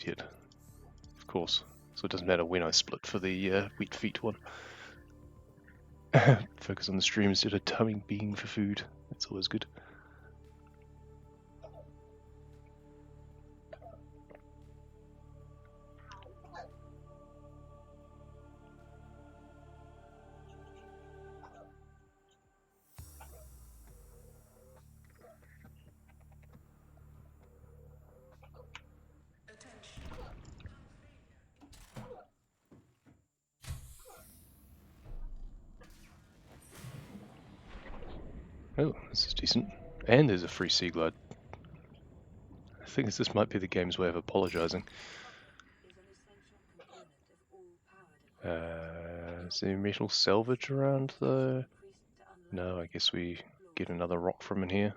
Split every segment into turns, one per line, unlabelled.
yet. Of course. So it doesn't matter when I split for the wet feet one. Focus on the stream instead of tumming being for food. That's always good. Oh, this is decent. And there's a free sea glide. I think this might be the game's way of apologizing. Is there metal salvage around though? No, I guess we get another rock from in here.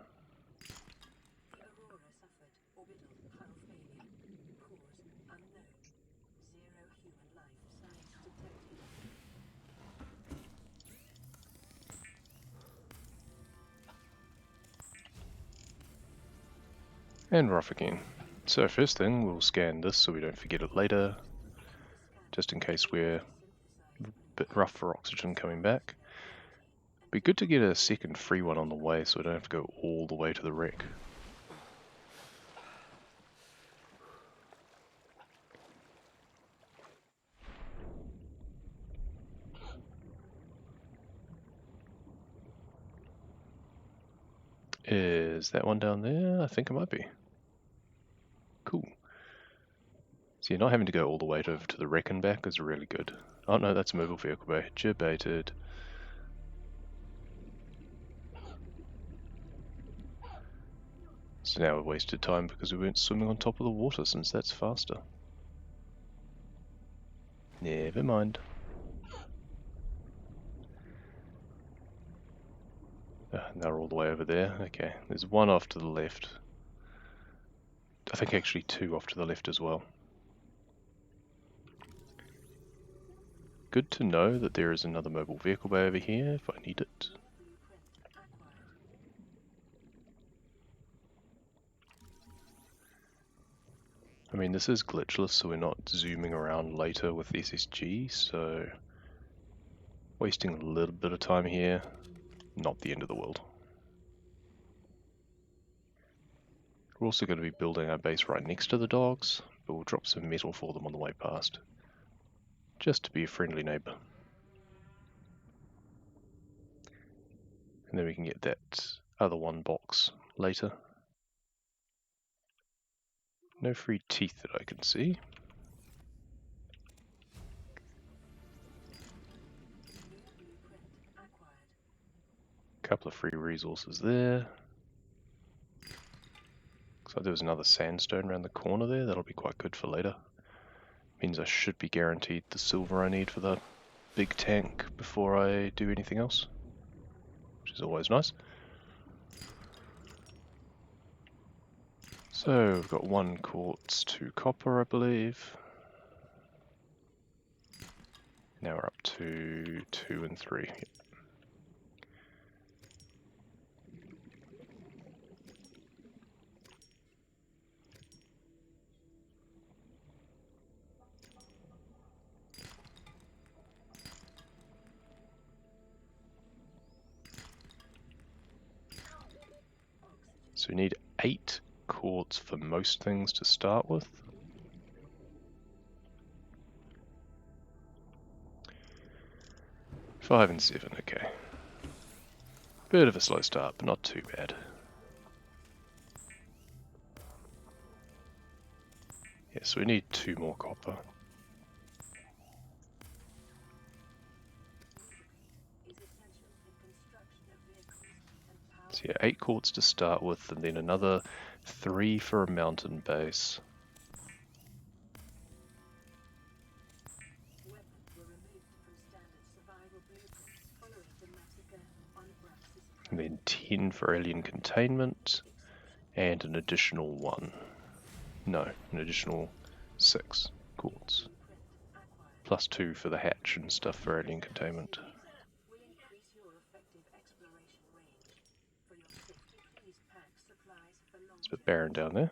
And we're off again. So first thing, we'll scan this so we don't forget it later, just in case we're a bit rough for oxygen coming back. Be good to get a second free one on the way so we don't have to go all the way to the wreck. Is that one down there? I think it might be. Cool. So you're not having to go all the way over to the wreck and back is really good. Oh no, that's a mobile vehicle bay. Debated. So now we've wasted time because we weren't swimming on top of the water since that's faster. Never mind. And they're all the way over there. Okay, there's one off to the left. I think actually two off to the left as well. Good to know that there is another mobile vehicle bay over here if I need it. I mean, this is glitchless, so we're not zooming around later with SSG, so wasting a little bit of time here, not the end of the world. We're also going to be building our base right next to the dogs, but we'll drop some metal for them on the way past, just to be a friendly neighbour. And then we can get that other one box later. No free teeth that I can see. Couple of free resources there. Looks like there was another sandstone around the corner there. That'll be quite good for later. Means I should be guaranteed the silver I need for the big tank before I do anything else, which is always nice. So we've got 1 quartz, 2 copper, I believe. Now we're up to 2 and 3. So we need 8 quartz for most things to start with. Five and 7, okay. Bit of a slow start, but not too bad. Yeah, so we need 2 more copper. So yeah, 8 quartz to start with, and then another 3 for a mountain base. And then 10 for alien containment, and an additional 1. No, an additional 6 quartz. Plus 2 for the hatch and stuff for alien containment. It's a bit barren down there.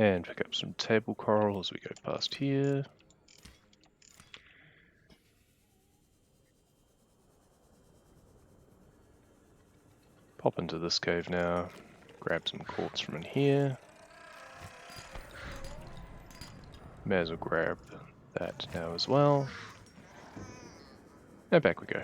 And pick up some table coral as we go past here. Pop into this cave now, grab some quartz from in here. May as well grab that now as well. And back we go.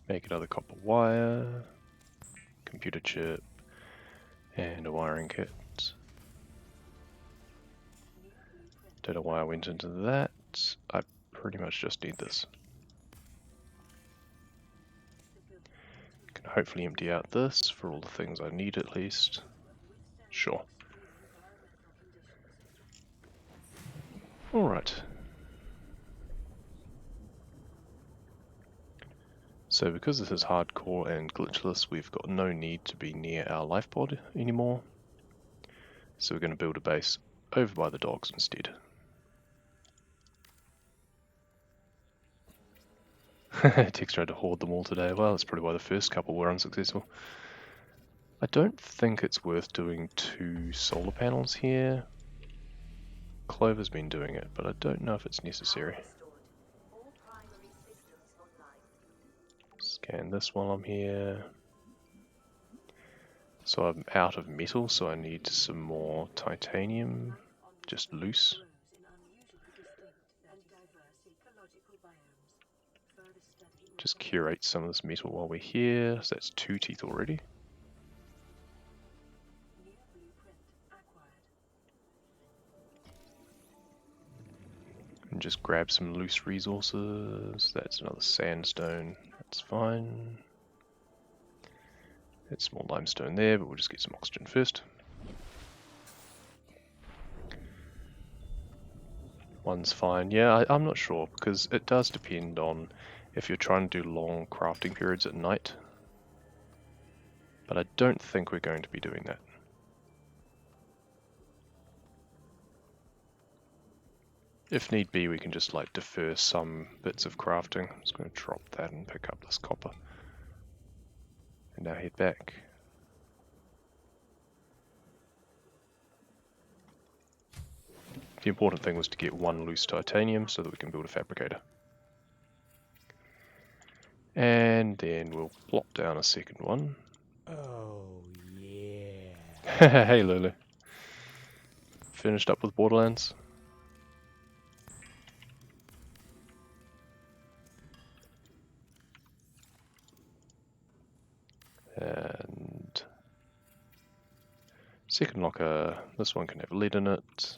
Make another copper wire, computer chip, and a wiring kit. Don't know why I went into that. I pretty much just need this. Can hopefully empty out this for all the things I need at least. Sure. Alright. So because this is hardcore and glitchless, we've got no need to be near our life pod anymore. So we're going to build a base over by the dogs instead. Tex tried to hoard them all today. Well, that's probably why the first couple were unsuccessful. I don't think it's worth doing 2 solar panels here. Clover's been doing it, but I don't know if it's necessary. Scan this while I'm here. So I'm out of metal, so I need some more titanium, just loose. Just curate some of this metal while we're here. So that's 2 teeth already. And just grab some loose resources. That's another sandstone. That's fine. There's small limestone there, but we'll just get some oxygen first. One's fine. Yeah, I'm not sure, because it does depend on if you're trying to do long crafting periods at night. But I don't think we're going to be doing that. If need be, we can just like defer some bits of crafting. I'm just going to drop that and pick up this copper. And now head back. The important thing was to get 1 loose titanium so that we can build a fabricator. And then we'll plop down a second one.
Oh, yeah.
Hey Lulu. Finished up with Borderlands? And second locker, this one can have lead in it.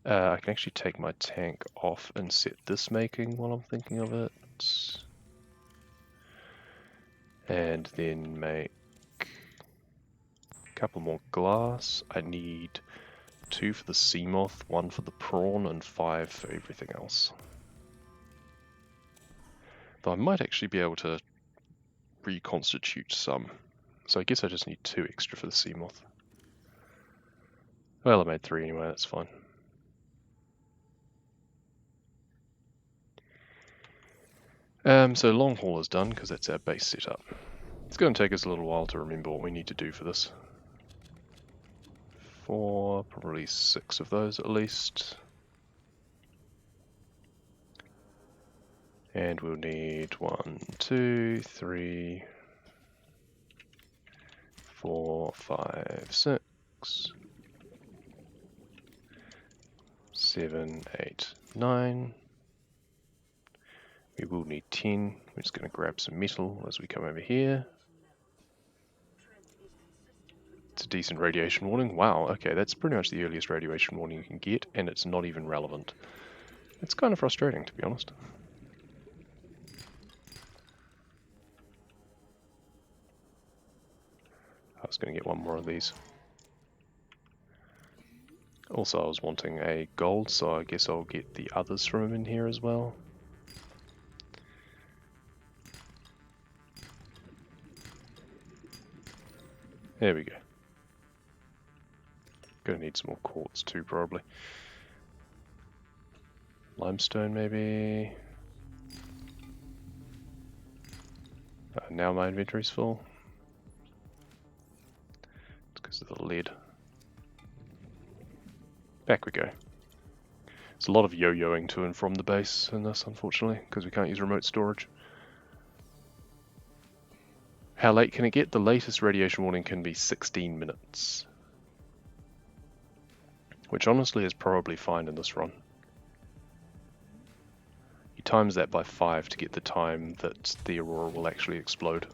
I can actually take my tank off and set this making while I'm thinking of it. And then make a couple more glass. I need 2 for the sea moth, 1 for the prawn, and 5 for everything else. Though I might actually be able to reconstitute some. So I guess I just need 2 extra for the sea moth. Well, I made 3 anyway, that's fine. So long haul is done because that's our base setup. It's going to take us a little while to remember what we need to do for this. 4, probably 6 of those at least. And we'll need 1, 2, 3, 4, 5, 6, 7, 8, 9. We will need 10. We're just going to grab some metal as we come over here. It's a decent radiation warning. Wow, okay, that's pretty much the earliest radiation warning you can get, and it's not even relevant. It's kind of frustrating, to be honest. I was going to get 1 more of these. Also, I was wanting a gold, so I guess I'll get the others from him in here as well. There we go. Gonna need some more quartz too, probably. Limestone, maybe. Now my inventory's full. It's because of the lead. Back we go. There's a lot of yo-yoing to and from the base in this, unfortunately, because we can't use remote storage. How late can it get? The latest radiation warning can be 16 minutes. Which honestly is probably fine in this run. You times that by 5 to get the time that the aurora will actually explode.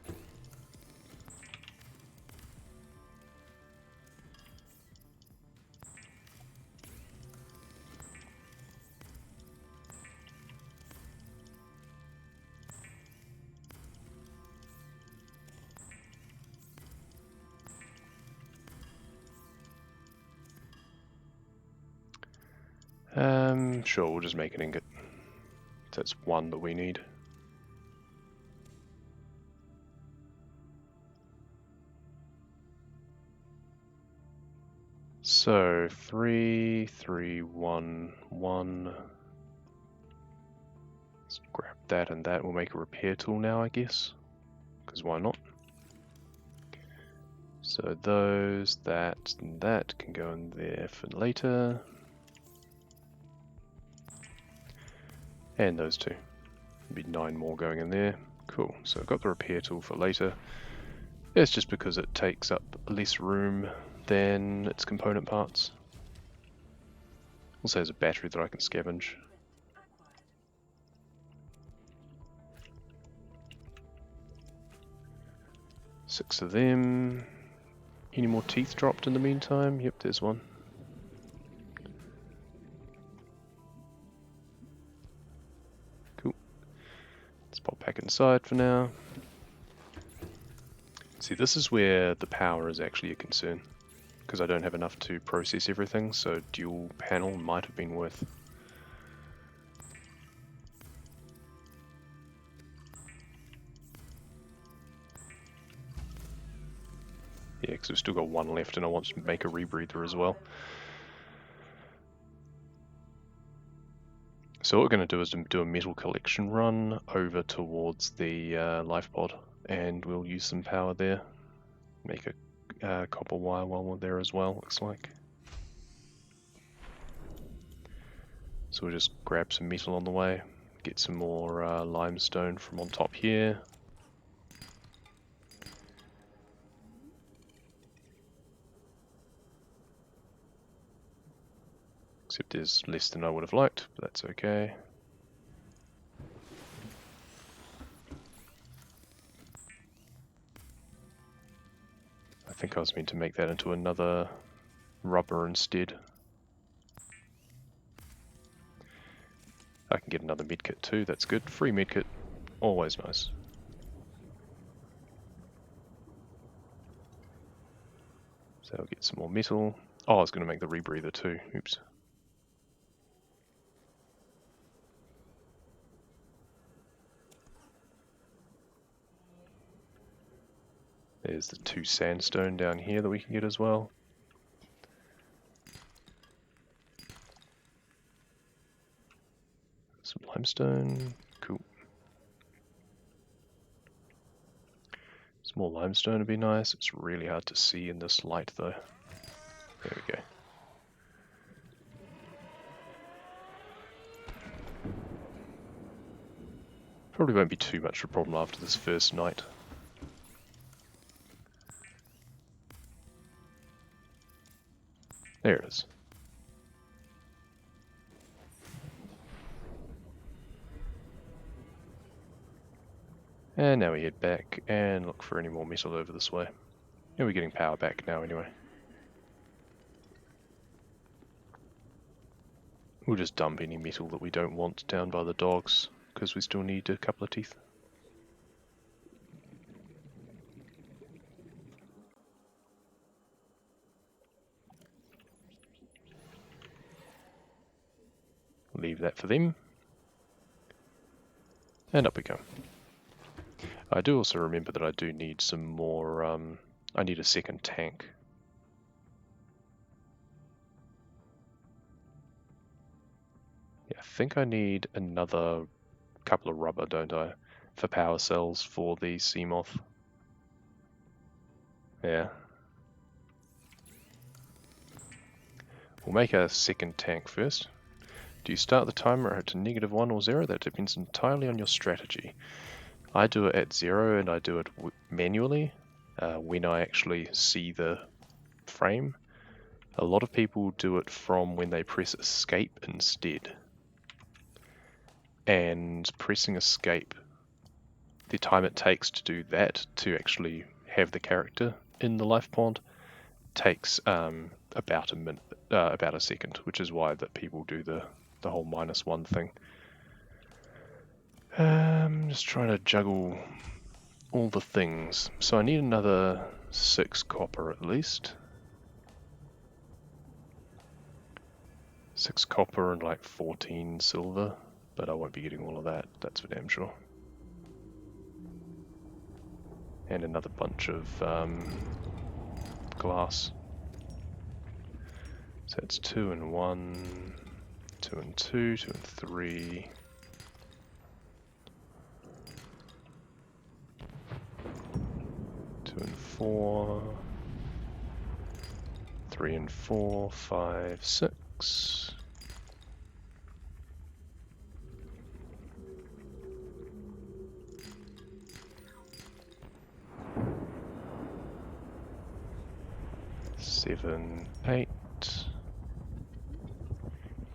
Sure, we'll just make an ingot. That's one that we need. So 3, 3, 1, 1. Let's grab that and that. We'll make a repair tool now, I guess. Because why not? So those, that, and that can go in there for later. And those two. There'll be 9 more going in there. Cool, so I've got the repair tool for later. It's just because it takes up less room than its component parts. Also has a battery that I can scavenge. Six of them. Any more teeth dropped in the meantime? Yep, there's one. Cool. Let's pop back inside for now. See, this is where the power is actually a concern, because I don't have enough to process everything, so dual panel might have been worth. Yeah, because we've still got one left and I want to make a rebreather as well. So what we're going to do is do a metal collection run over towards the life pod, and we'll use some power there. Make a copper wire while we're there as well, looks like. So we'll just grab some metal on the way, get some more limestone from on top here. Except there's less than I would have liked, but that's okay. I think I was meant to make that into another rubber instead. I can get another medkit too, that's good. Free medkit, always nice. So I'll get some more metal. Oh, I was going to make the rebreather too, oops. There's the 2 sandstone down here that we can get as well. Some limestone, cool. Some more limestone would be nice. It's really hard to see in this light though. There we go. Probably won't be too much of a problem after this first night. There it is. And now we head back and look for any more metal over this way. And we're getting power back now anyway. We'll just dump any metal that we don't want down by the dogs, because we still need a couple of teeth. Leave that for them. And up we go. I do also remember that I do need some more, I need a second tank. Yeah, I think I need another couple of rubber, don't I? for power cells for the Seamoth. Yeah. We'll make a second tank first. Do you start the timer at -1 or 0? That depends entirely on your strategy. I do it at 0 and I do it manually when I actually see the frame. A lot of people do it from when they press escape instead. And pressing escape, the time it takes to do that, to actually have the character in the life pond, takes about a minute, about a second, which is why that people do the whole -1 thing. Just trying to juggle all the things. So I need another 6 copper at least. 6 copper and like 14 silver, but I won't be getting all of that, that's for damn sure. And another bunch of glass. So it's 2 and 1, 2 and 2, 2 and 3. Two and 4, 3 and 4, 5, 6. Seven, 8.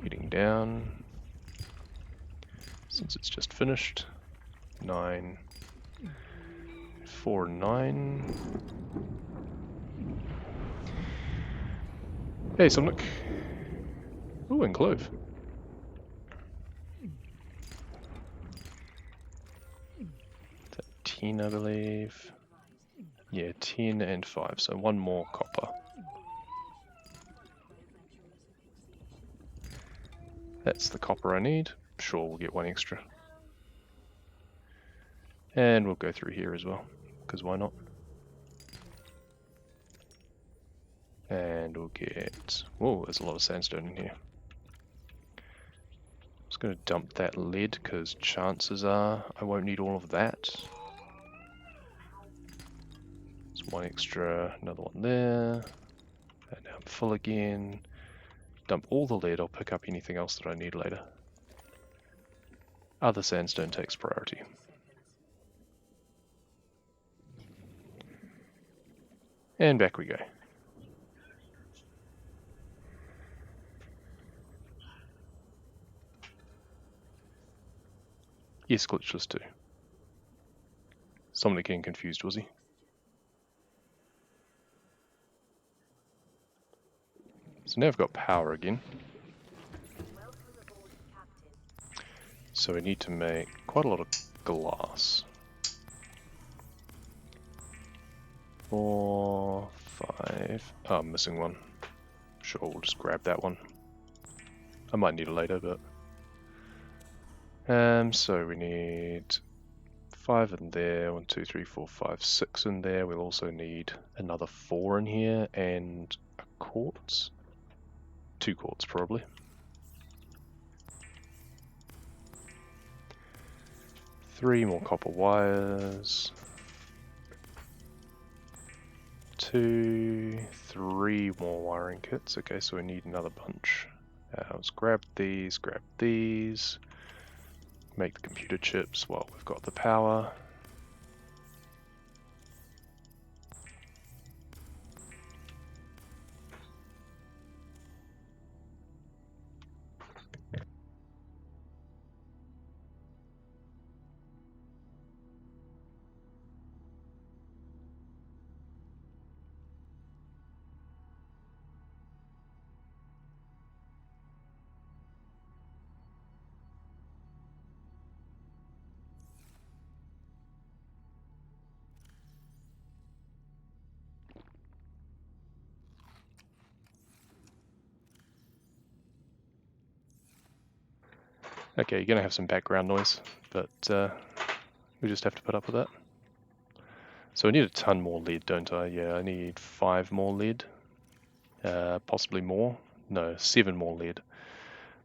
Heading down. Since it's just finished. 9. 4 and 9. Hey, Subnautica. Ooh, and Clove. Is that 10, I believe? Yeah, 10 and 5, so 1 more copper. That's the copper I need. Sure, we'll get 1 extra. And we'll go through here as well, because why not? And we'll get... Whoa, there's a lot of sandstone in here. Just going to dump that lead, because chances are I won't need all of that. There's 1 extra, another one there. And now I'm full again. Dump all the lead, I'll pick up anything else that I need later. Other sandstone takes priority. And back we go. Yes, Glitchless too. Somebody getting confused, was he? So now I've got power again. So we need to make quite a lot of glass. 4, 5. Oh, I'm missing one. Sure, we'll just grab that one. I might need it later, but... so we need 5 in there, 1, 2, 3, 4, 5, 6 in there. We'll also need another 4 in here, and a quartz. 2 quartz, probably. 3 more copper wires. 2, 3 more wiring kits. Okay, so we need another bunch. Let's grab these, make the computer chips while we've got the power. Okay, you're gonna have some background noise, but we just have to put up with that. So I need a ton more lead, don't I? Yeah, I need 5 more lead. Possibly more. No, 7 more lead.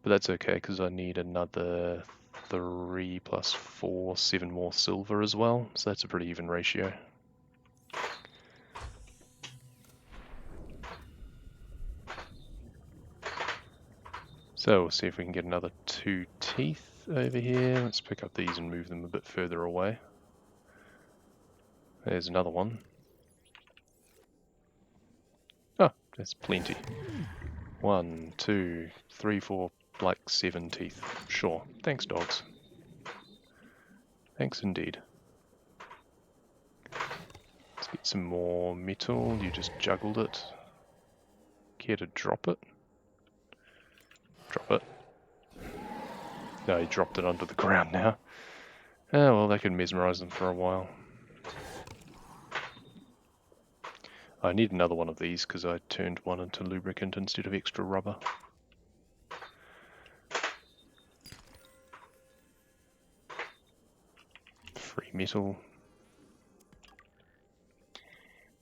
But that's okay, because I need another 3 plus 4, 7 more silver as well, so that's a pretty even ratio. So we'll see if we can get another 2 teeth over here. Let's pick up these and move them a bit further away. There's another one. Oh, that's plenty. 1, 2, 3, 4, like 7 teeth. Sure. Thanks, dogs. Thanks indeed. Let's get some more metal. You just juggled it. Care to drop it? Drop it. No, he dropped it onto the ground now. Oh, well, that could mesmerize them for a while. I need another one of these because I turned one into lubricant instead of extra rubber. Free metal.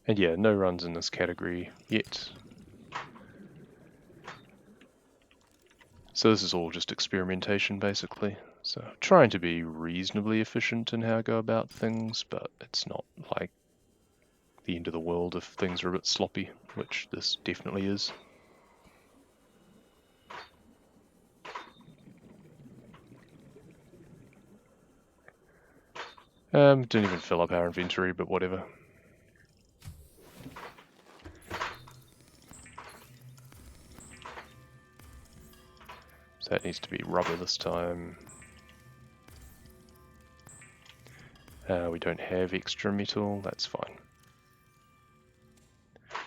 And yeah, no runs in this category yet. So this is all just experimentation basically. So trying to be reasonably efficient in how I go about things, but it's not like the end of the world if things are a bit sloppy, which this definitely is. Didn't even fill up our inventory, but whatever. So that needs to be rubber this time. We don't have extra metal, that's fine.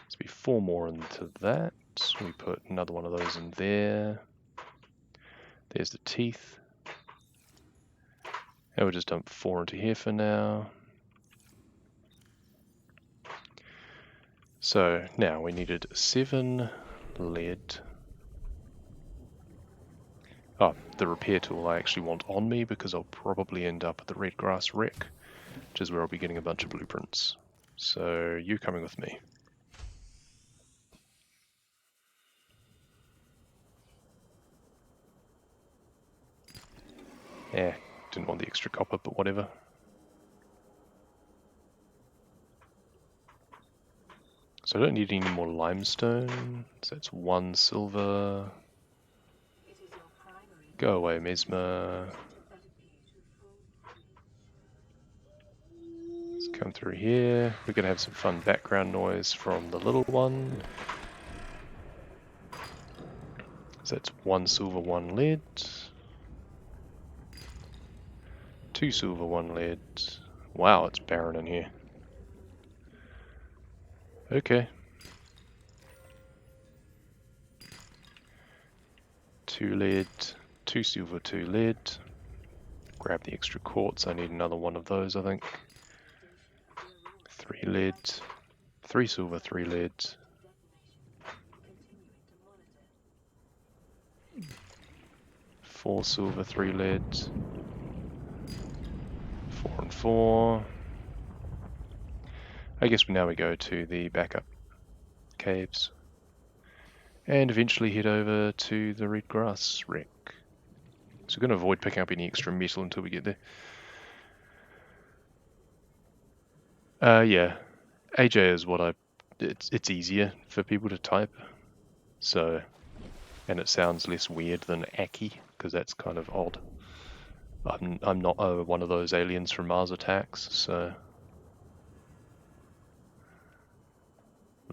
Let's be 4 more into that. We put another one of those in there. There's the teeth. And we'll just dump 4 into here for now. So now we needed 7 lead. Oh, the repair tool I actually want on me because I'll probably end up at the red grass wreck, which is where I'll be getting a bunch of blueprints. So you're coming with me. Yeah, didn't want the extra copper, but whatever. So I don't need any more limestone, so that's 1 silver. Go away, Mesmer. Let's come through here. We're going to have some fun background noise from the little one. So that's 1 silver, 1 lead. 2 silver, 1 lead. Wow, it's barren in here. Okay. 2 lead, 2 silver, 2 lead. Grab the extra quartz, I need another one of those, I think. 3 lead, 3 silver, 3 lead. 4 silver, 3 lead. 4 and 4. I guess now we go to the backup caves. And eventually head over to the red grass wreck. So we're going to avoid picking up any extra metal until we get there. Yeah, AJ is what it's easier for people to type. So, and it sounds less weird than Aki, because that's kind of odd. I'm not one of those aliens from Mars Attacks, so...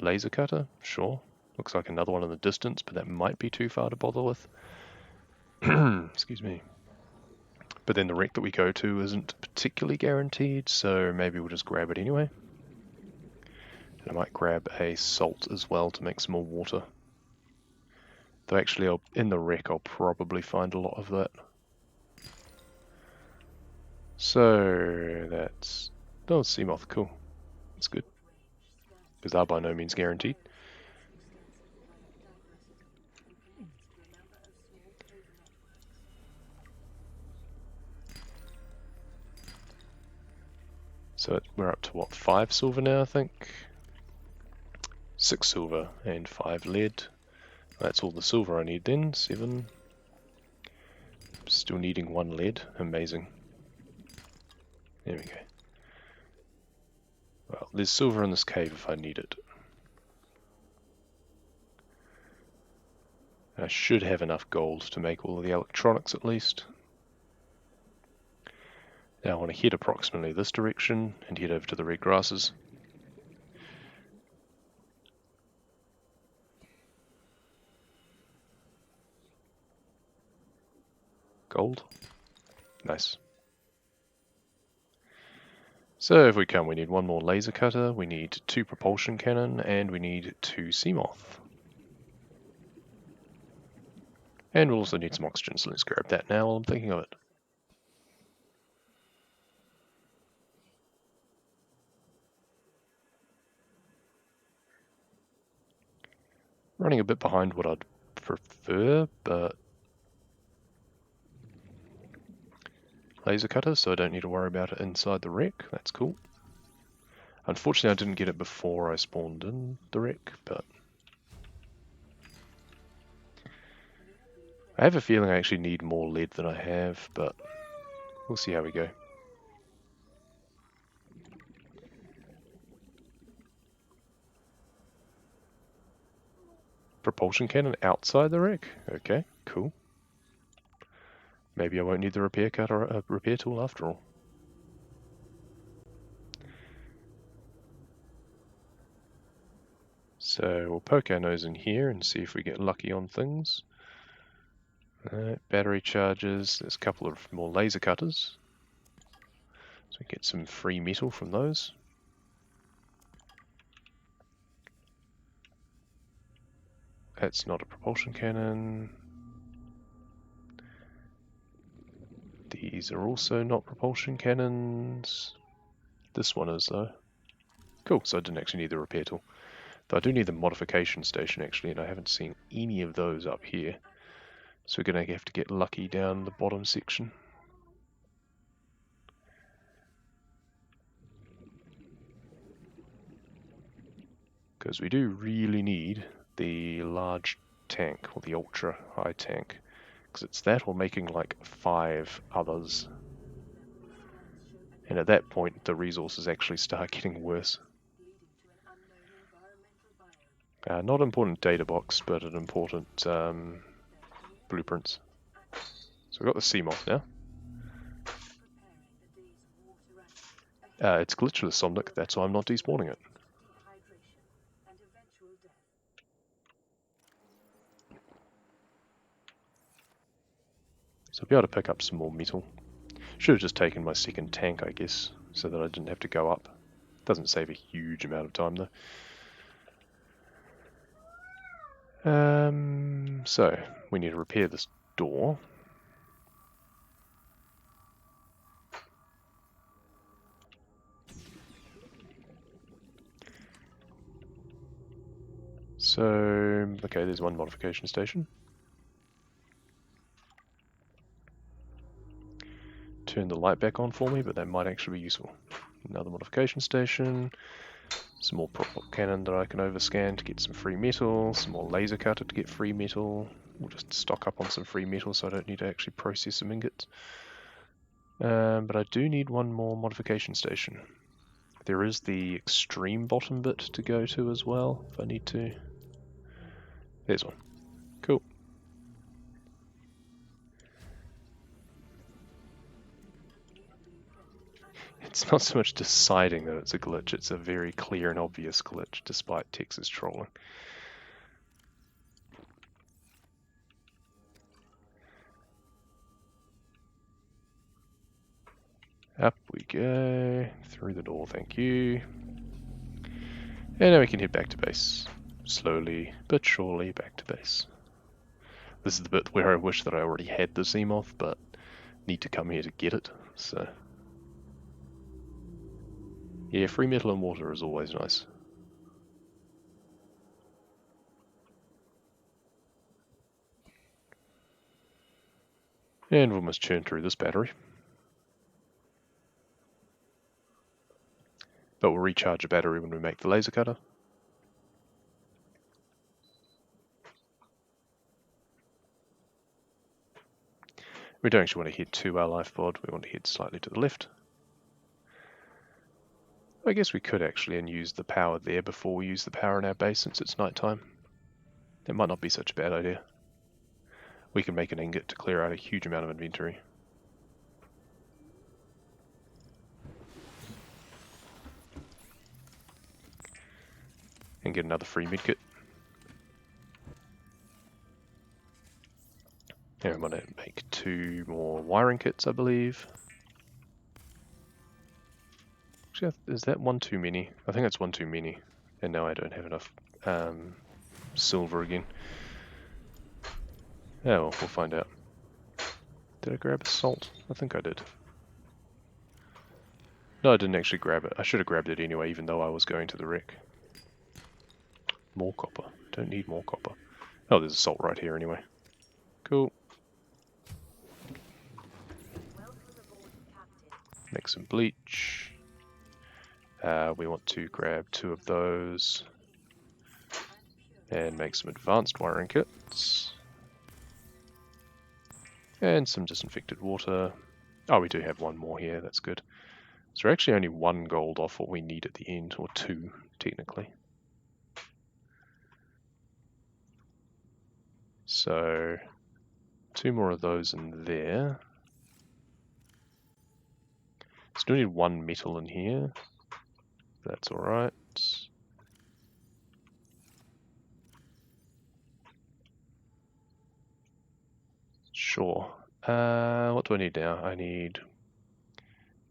Laser cutter? Sure. Looks like another one in the distance, but that might be too far to bother with. Excuse me. But then the wreck that we go to isn't particularly guaranteed, so maybe we'll just grab it anyway. And I might grab a salt as well to make some more water. Though actually, in the wreck I'll probably find a lot of that. So that's... Oh, Seamoth, cool. That's good. Because they're by no means guaranteed. So we're up to what, 5 silver now, I think? 6 silver and 5 lead. That's all the silver I need then. 7. Still needing 1 lead. Amazing. There we go. Well, there's silver in this cave if I need it. I should have enough gold to make all of the electronics at least. Now I want to head approximately this direction and head over to the red grasses. Gold. Nice. So if we come, we need 1 more laser cutter, we need 2 propulsion cannon, and we need 2 Seamoth. And we'll also need some oxygen, so let's grab that now while I'm thinking of it. Running a bit behind what I'd prefer, but laser cutter, so I don't need to worry about it inside the wreck. That's cool. Unfortunately, I didn't get it before I spawned in the wreck, but I have a feeling I actually need more lead than I have, but we'll see how we go. Propulsion cannon outside the wreck? Okay, cool. Maybe I won't need the repair cutter, repair tool after all. So we'll poke our nose in here and see if we get lucky on things. Battery charges, there's a couple of more laser cutters. So we get some free metal from those. That's not a propulsion cannon. These are also not propulsion cannons. This one is though. Cool, so I didn't actually need the repair tool. Though I do need the modification station actually, and I haven't seen any of those up here. So we're going to have to get lucky down the bottom section. Because we do really need the large tank, or the ultra high tank. Because it's that or making like 5 others. And at that point the resources actually start getting worse. Not important data box, but an important blueprints. So we've got the Seamoth now. It's glitchless, Subnautica, that's why I'm not despawning it. So I'll be able to pick up some more metal. Should have just taken my second tank, I guess, so that I didn't have to go up. Doesn't save a huge amount of time though. So we need to repair this door. So, okay, there's one modification station. Turn the light back on for me, but that might actually be useful. Another modification station. Some more prop cannon that I can overscan to get some free metal. Some more laser cutter to get free metal. We'll just stock up on some free metal so I don't need to actually process some ingots. But I do need one more modification station. There is the extreme bottom bit to go to as well, if I need to. There's one. Cool. It's not so much deciding that it's a glitch, it's a very clear and obvious glitch, despite Texas trolling. Up we go, through the door, thank you. And now we can head back to base. Slowly, but surely, back to base. This is the bit where I wish that I already had the Seamoth, but need to come here to get it, so... Yeah, free metal and water is always nice. And we'll almost churn through this battery. But we'll recharge a battery when we make the laser cutter. We don't actually want to head to our life pod, we want to head slightly to the left. I guess we could actually use the power there before we use the power in our base since it's nighttime. That might not be such a bad idea. We can make an ingot to clear out a huge amount of inventory. And get another free medkit. And I'm going to make 2 more wiring kits, I believe. Actually, is that 1 too many? I think that's 1 too many. And now I don't have enough silver again. Oh well, we'll find out. Did I grab a salt? I think I did. No, I didn't actually grab it. I should have grabbed it anyway, even though I was going to the wreck. More copper. Don't need more copper. Oh, there's a salt right here anyway. Cool. Make some bleach. We want to grab 2 of those. And make some advanced wiring kits. And some disinfected water. Oh, we do have 1 more here, that's good. So we're actually only 1 gold off what we need at the end, or 2, technically. So, 2 more of those in there. Still need 1 metal in here. That's alright. Sure. What do I need now? I need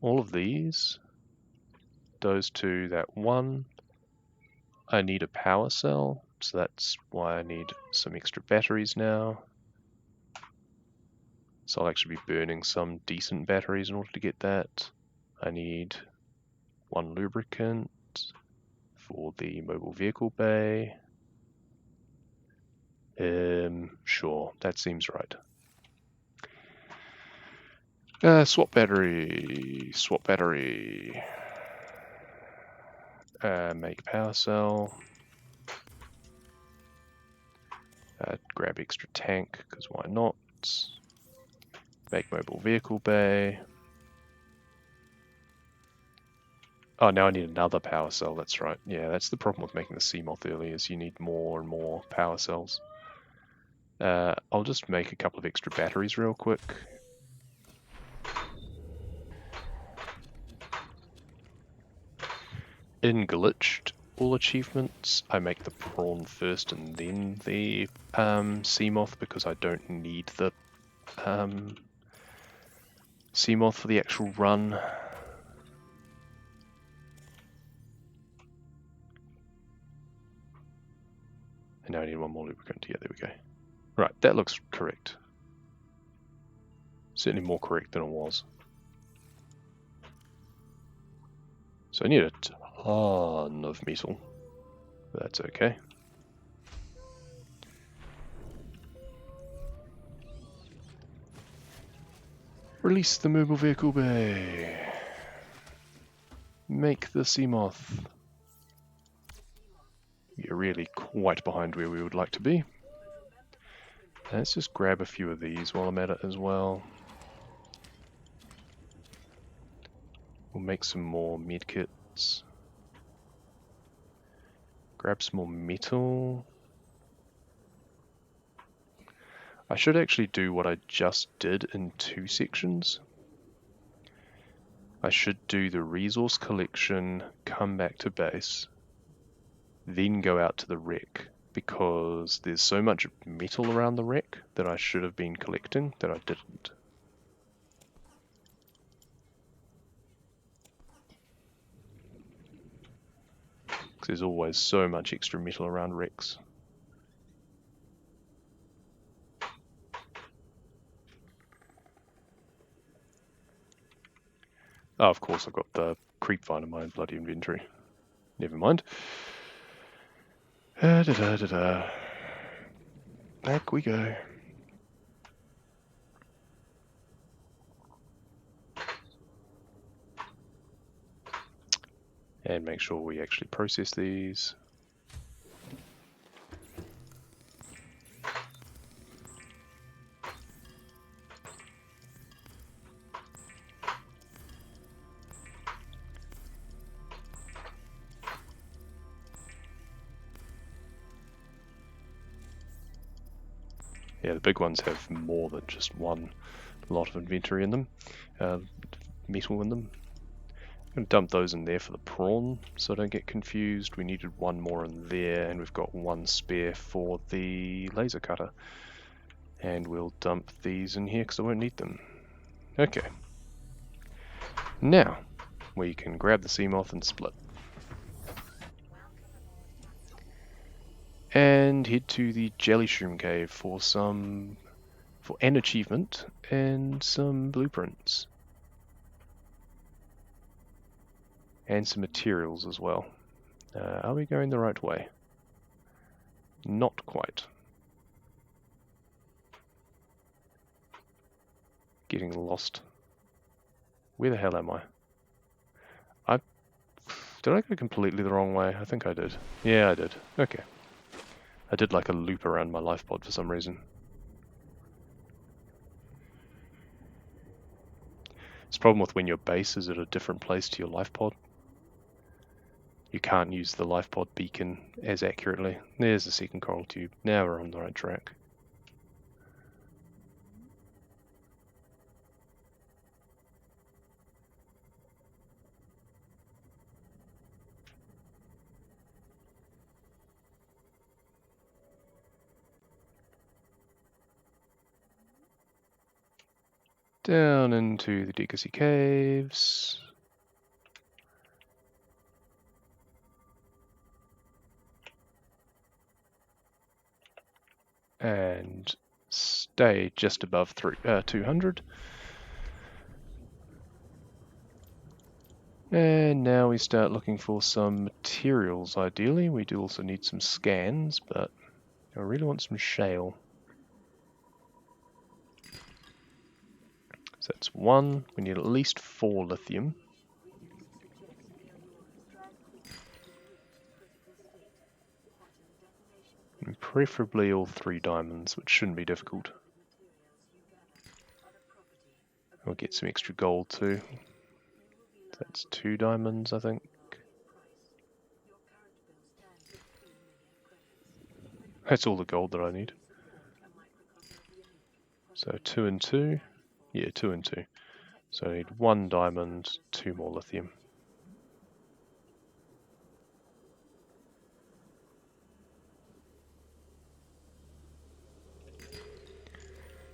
all of these. Those 2, that 1. I need a power cell, so that's why I need some extra batteries now. So I'll actually be burning some decent batteries in order to get that. I need 1 lubricant for the mobile vehicle bay. Sure, that seems right. Swap battery. Make power cell. Grab extra tank, because why not? Make mobile vehicle bay. Oh, now I need another power cell, that's right. Yeah, that's the problem with making the Seamoth early, is you need more and more power cells. I'll just make a couple of extra batteries real quick. In Glitched, all achievements, I make the prawn first and then the Seamoth, because I don't need the Seamoth for the actual run. And now I need 1 more lubricant. Yeah, there we go. Right, that looks correct. Certainly more correct than it was. So I need a ton of metal. But that's okay. Release the mobile vehicle bay. Make the Seamoth. We're really quite behind where we would like to be. Let's just grab a few of these while I'm at it as well. We'll make some more medkits. Grab some more metal. I should actually do what I just did in 2 sections. I should do the resource collection, come back to base, then go out to the wreck, because there's so much metal around the wreck that I should have been collecting that I didn't. Because there's always so much extra metal around wrecks. Oh, of course, I've got the creep vine in my bloody inventory. Never mind. Back we go. And make sure we actually process these. Yeah, the big ones have more than just one lot of inventory in them, metal in them. I'm going to dump those in there for the prawn, so I don't get confused. We needed one more in there, and we've got one spare for the laser cutter. And we'll dump these in here because I won't need them. Okay. Now, we can grab the Seamoth and split. And head to the Jelly Shroom Cave for an achievement and some blueprints. And some materials as well. Are we going the right way? Not quite. Getting lost. Where the hell am I? Did I go completely the wrong way? I think I did. Yeah, I did. Okay. I did like a loop around my life pod for some reason. It's a problem with when your base is at a different place to your life pod. You can't use the life pod beacon as accurately. There's the second coral tube. Now we're on the right track. Down into the Decacy Caves. And stay just above 200. And now we start looking for some materials, ideally. We do also need some scans, but I really want some shale. So that's 1. We need at least 4 lithium. And preferably all 3 diamonds, which shouldn't be difficult. We'll get some extra gold too. That's 2 diamonds, I think. That's all the gold that I need. So 2 and 2. Yeah, 2 and 2. So I need 1 diamond, 2 more lithium.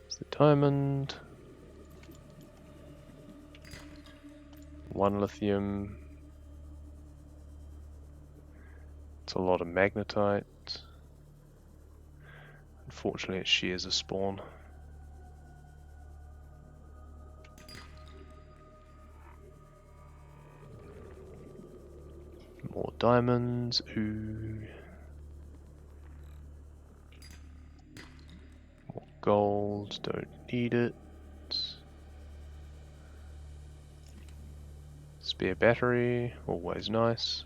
It's the diamond. 1 lithium. It's a lot of magnetite. Unfortunately, it shares a spawn. More diamonds. Ooh. More gold. Don't need it. Spare battery. Always nice.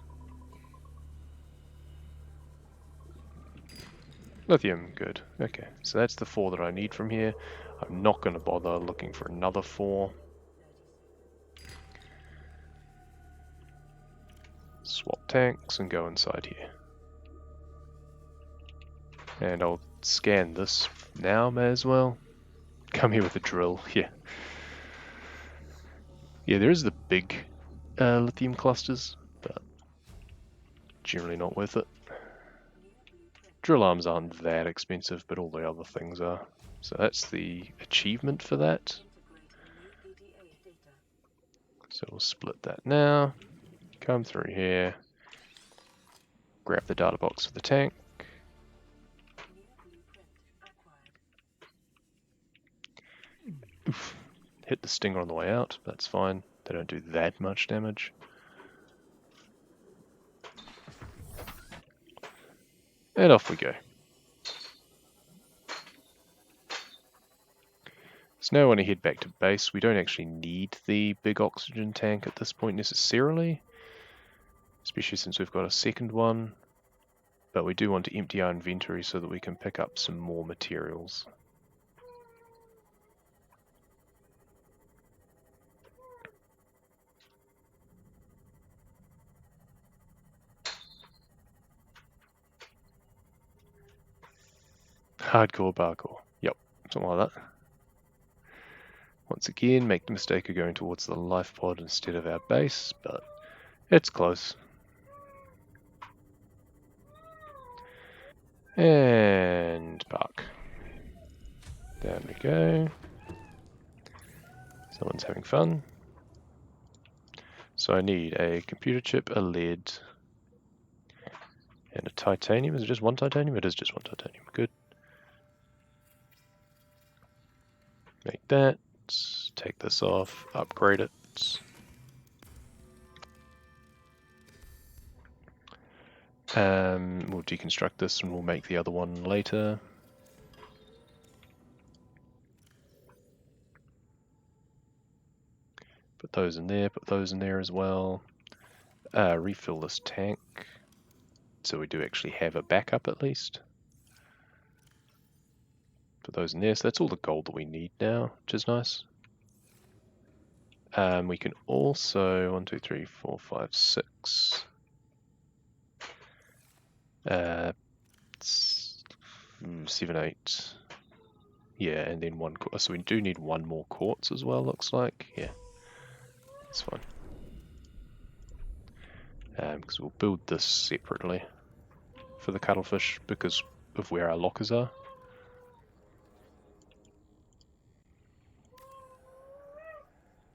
Lithium, good. Okay, so that's the 4 that I need from here. I'm not going to bother looking for another 4. Swap tanks and go inside here. And I'll scan this now, may as well. Come here with a drill, yeah. Yeah, there is the big lithium clusters, but generally not worth it. Drill arms aren't that expensive, but all the other things are. So that's the achievement for that. So we'll split that now. Come through here. Grab the data box for the tank. Oof. Hit the stinger on the way out. That's fine. They don't do that much damage. And off we go. So now when I head back to base, we don't actually need the big oxygen tank at this point necessarily, especially since we've got a second one, but we do want to empty our inventory so that we can pick up some more materials. Hardcore parkour, yep. something like that. Once again, make the mistake of going towards the life pod instead of our base, but it's close. And park. There we go. Someone's having fun. So I need a computer chip, a lead, and a titanium. Is it just one titanium? It is just one titanium. Good. Make that. Take this off. Upgrade it. We'll deconstruct this and we'll make the other one later. Put those in there as well. Refill this tank, so we do actually have a backup at least. Put those in there, so that's all the gold that we need now, which is nice. We can also, 1, 2, 3, 4, 5, 6. 7, 8. Yeah, and then one. So we do need one more quartz as well, looks like. Yeah, that's fine. Because we'll build this separately for the cuttlefish because of where our lockers are.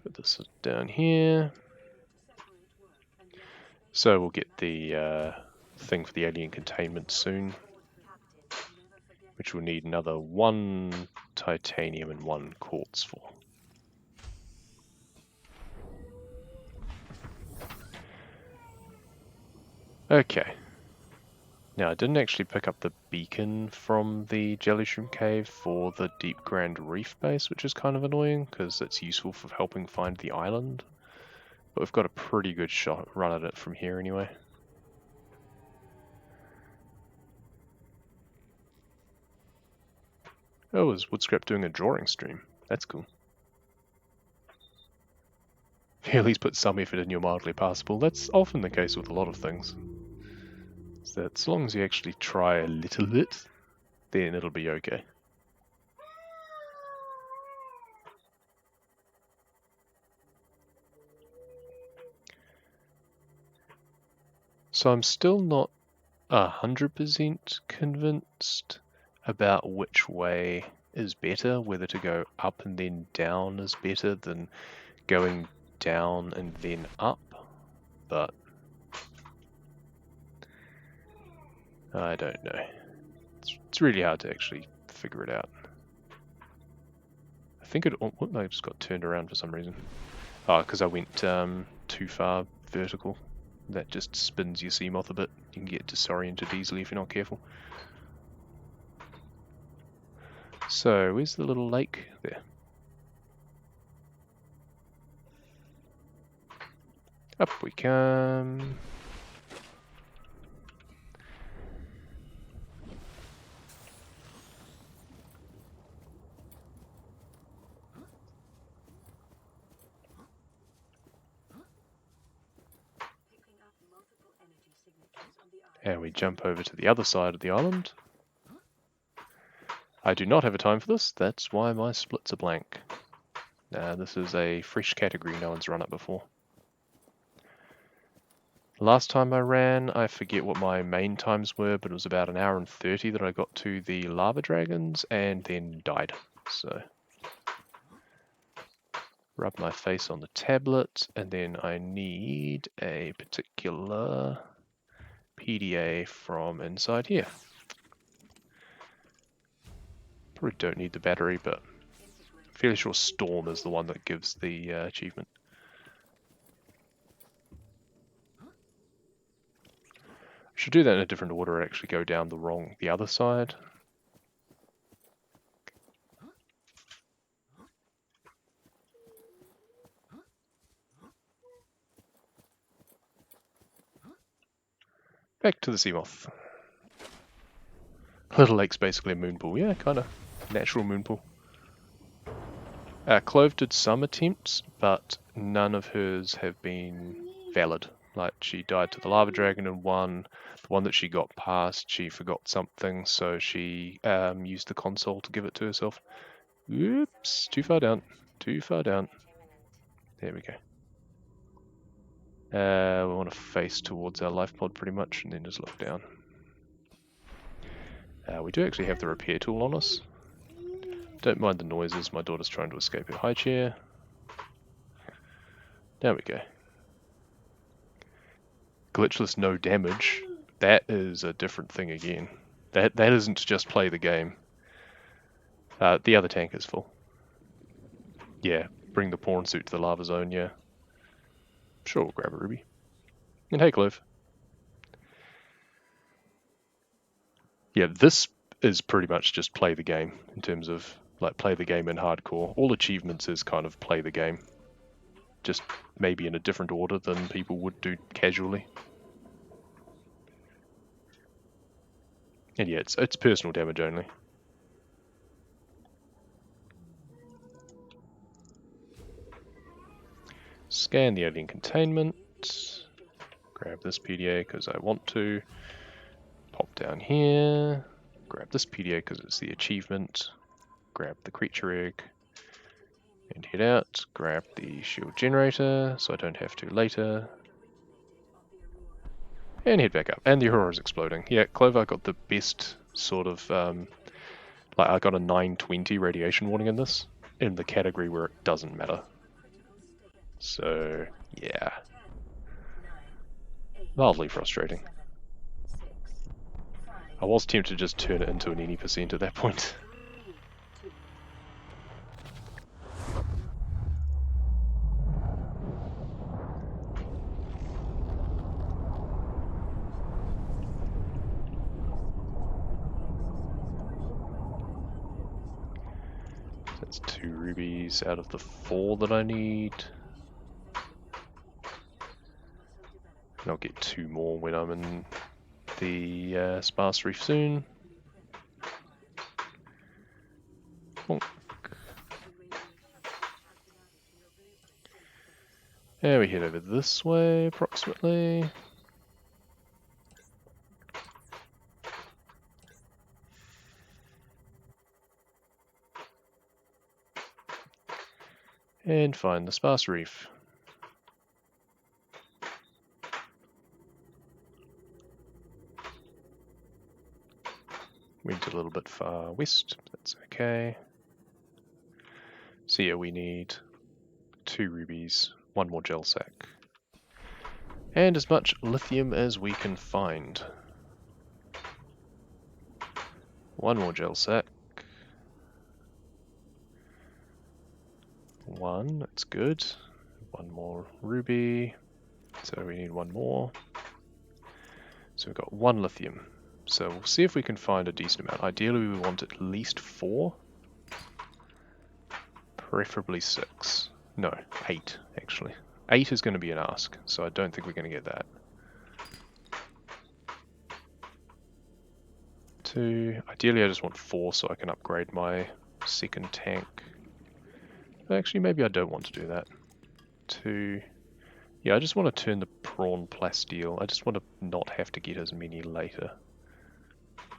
Put this down here. So we'll get the thing for the alien containment soon, which we'll need another 1 titanium and 1 quartz for. Okay. Now I didn't actually pick up the beacon from the jelly shrimp cave for the Deep Grand Reef base, which is kind of annoying because it's useful for helping find the island. But we've got a pretty good run at it from here anyway. Oh, is Woodscrap doing a drawing stream? That's cool. At least put some effort in your mildly passable. That's often the case with a lot of things. So that as long as you actually try a little bit, then it'll be okay. So I'm still not 100% convinced about which way is better, whether to go up and then down is better than going down and then up, but I don't know. It's really hard to actually figure it out. I think it. Oh, I just got turned around for some reason. Oh, because I went too far vertical. That just spins your Seamoth a bit. You can get disoriented easily if you're not careful. So, where's the little lake? There. Up we come. And we jump over to the other side of the island. I do not have a time for this, that's why my splits are blank. This is a fresh category, no one's run it before. Last time I ran, I forget what my main times were, but it was about 1 hour and 30 that I got to the lava dragons and then died. So, rub my face on the tablet, and then I need a particular PDA from inside here. Probably don't need the battery, but I'm fairly sure Storm is the one that gives the achievement. I should do that in a different order, actually go down the other side. Back to the Seamoth. Little Lake's basically a moon pool. Yeah, kind of. Natural moon pool. Clove did some attempts, but none of hers have been valid. Like, she died to the lava dragon in one. The one that she got past, she forgot something, so she used the console to give it to herself. Oops, too far down. Too far down. There we go. We want to face towards our life pod pretty much, and then just look down. We do actually have the repair tool on us. Don't mind the noises, my daughter's trying to escape her high chair. There we go. Glitchless no damage. That is a different thing again. That isn't just play the game. The other tank is full. Yeah, bring the pawn suit to the lava zone, yeah. Sure, we'll grab a ruby. And hey, Clove. Yeah, this is pretty much just play the game in terms of like play the game in hardcore. All achievements is kind of play the game, just maybe in a different order than people would do casually. And yeah, it's personal damage only. Scan the alien containment. Grab this PDA because I want to. Pop down here. Grab this PDA because it's the achievement. Grab the creature egg. And head out. Grab the shield generator so I don't have to later. And head back up. And the Aurora's exploding. Yeah, Clover got the best sort of... like I got a 920 radiation warning in this. In the category where it doesn't matter. So, yeah. Mildly frustrating. I was tempted to just turn it into an any percent at that point. That's 2 rubies out of the 4 that I need. And I'll get 2 more when I'm in the sparse reef soon. Bonk. And we head over this way approximately. And find the sparse reef. Went a little bit far west, but that's okay. So yeah, we need 2 rubies, 1 more gel sack, and as much lithium as we can find. 1 more gel sack. 1, that's good. 1 more ruby, so we need 1 more. So we've got 1 lithium. So we'll see if we can find a decent amount. Ideally we want at least 4. Preferably 6. No, 8 actually. 8 is going to be an ask, so I don't think we're going to get that. 2. Ideally I just want 4 so I can upgrade my second tank. Actually, maybe I don't want to do that. 2. Yeah, I just want to turn the prawn plasteel. I just want to not have to get as many later.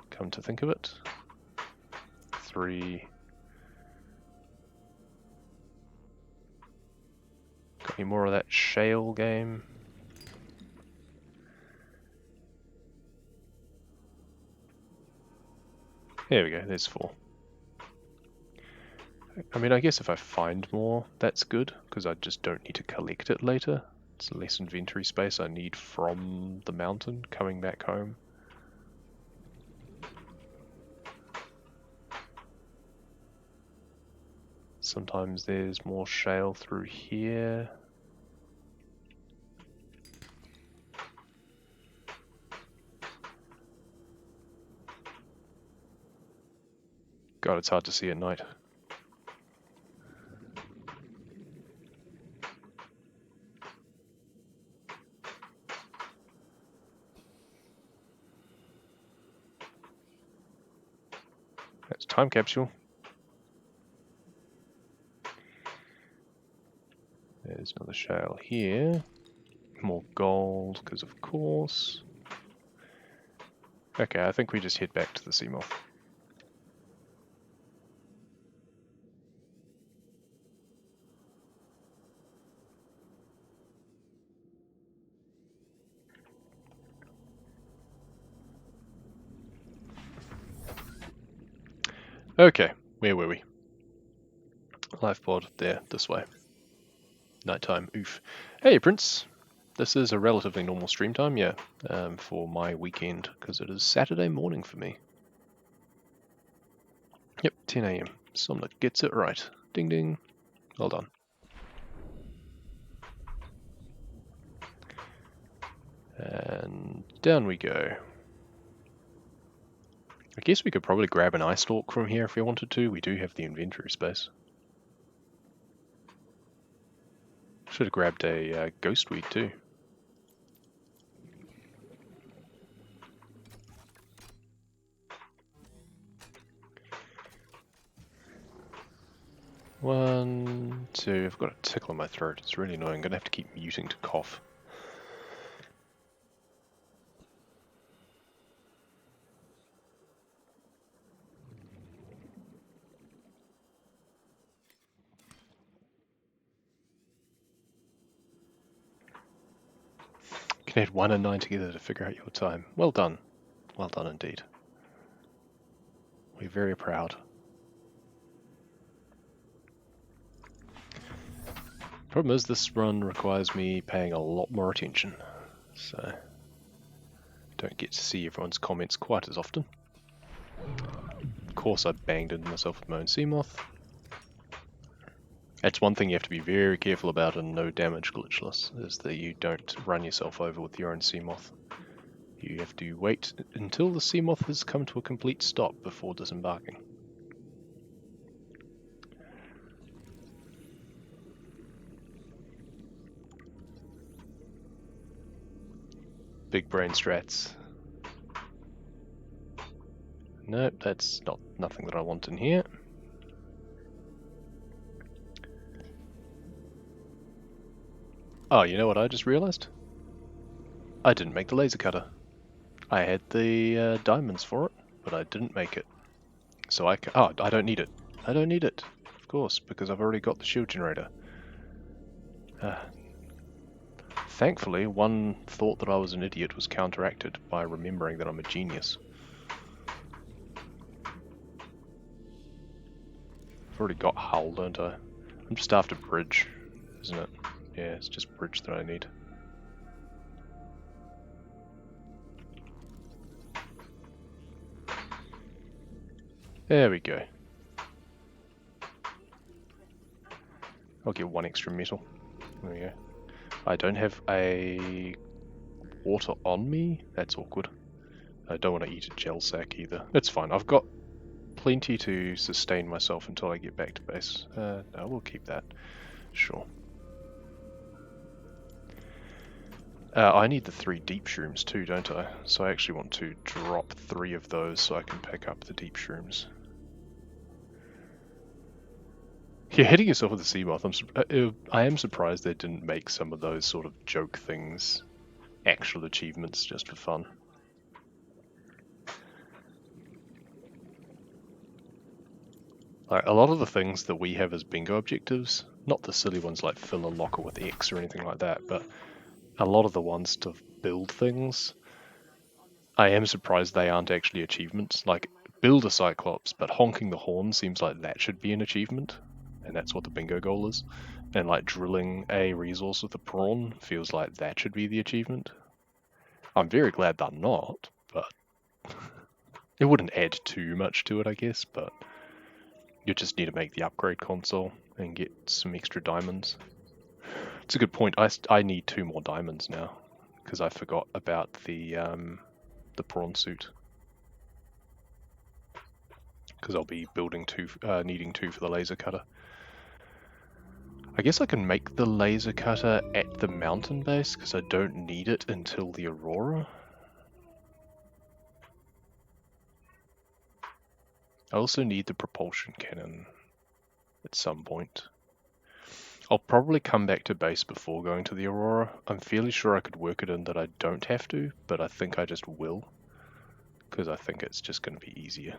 Come to think of it. 3. Got any more of that shale game? There we go, there's 4. I mean, I guess if I find more, that's good, because I just don't need to collect it later. It's less inventory space I need from the mountain coming back home. Sometimes there's more shale through here. God, it's hard to see at night. That's time capsule. There's another shale here. More gold, because of course. Okay, I think we just head back to the Seamoth. Okay, where were we? Life pod, there, this way. Nighttime, oof. Hey, Prince. This is a relatively normal stream time, yeah, for my weekend, because it is Saturday morning for me. Yep, 10 AM. Somna gets it right. Ding ding. Well done. And down we go. I guess we could probably grab an ice stalk from here if we wanted to. We do have the inventory space. Should have grabbed a ghost weed too. One, two. I've got a tickle in my throat. It's really annoying. I'm going to have to keep muting to cough. You can add 1 and 9 together to figure out your time. Well done. Well done indeed. We're very proud. Problem is, this run requires me paying a lot more attention, so don't get to see everyone's comments quite as often. Of course, I banged into myself with my own Seamoth. That's one thing you have to be very careful about in no damage glitchless, is that you don't run yourself over with your own Seamoth. You have to wait until the Seamoth has come to a complete stop before disembarking. Big brain strats. Nope, that's nothing that I want in here. Oh, you know what I just realized? I didn't make the laser cutter. I had the diamonds for it, but I didn't make it. So I don't need it. I don't need it, of course, because I've already got the shield generator. Thankfully, one thought that I was an idiot was counteracted by remembering that I'm a genius. I've already got hull, don't I? I'm just after bridge, isn't it? Yeah, it's just bridge that I need. There we go. I'll get 1 extra metal. There we go. I don't have a water on me. That's awkward. I don't want to eat a gel sack either. That's fine. I've got plenty to sustain myself until I get back to base. No, we'll keep that. Sure. I need the 3 deep shrooms too, don't I? So I actually want to drop 3 of those so I can pick up the deep shrooms. Yeah, hitting yourself with a Seamoth, I am surprised they didn't make some of those sort of joke things actual achievements just for fun. Like, a lot of the things that we have as bingo objectives, not the silly ones like fill a locker with X or anything like that, but a lot of the ones to build things, I am surprised they aren't actually achievements. Like, build a Cyclops, but honking the horn seems like that should be an achievement, and that's what the bingo goal is. And like drilling a resource with a prawn feels like that should be the achievement. I'm very glad they're not, but it wouldn't add too much to it, I guess, but you just need to make the upgrade console and get some extra diamonds. It's a good point. I need 2 more diamonds now, because I forgot about the prawn suit. Because I'll be building 2, needing 2 for the laser cutter. I guess I can make the laser cutter at the mountain base, because I don't need it until the Aurora. I also need the propulsion cannon at some point. I'll probably come back to base before going to the Aurora. I'm fairly sure I could work it in that I don't have to, but I think I just will, because I think it's just going to be easier.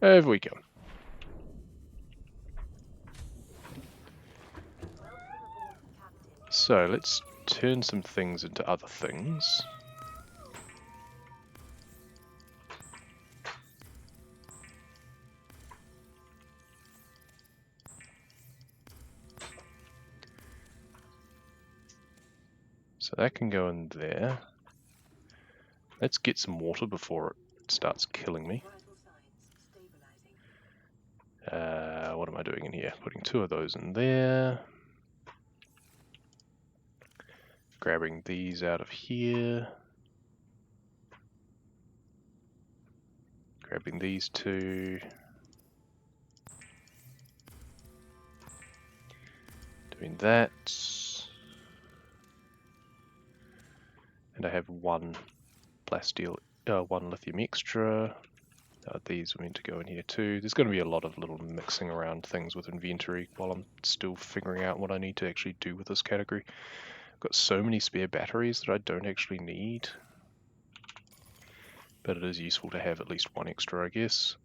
Over we go. So let's turn some things into other things. So that can go in there. Let's get some water before it starts killing me. What am I doing in here? Putting 2 of those in there. Grabbing these out of here. Grabbing these 2. Doing that. And I have 1 1 lithium extra. These are meant to go in here too. There's going to be a lot of little mixing around things with inventory while I'm still figuring out what I need to actually do with this category. I've got so many spare batteries that I don't actually need. But it is useful to have at least 1 extra, I guess.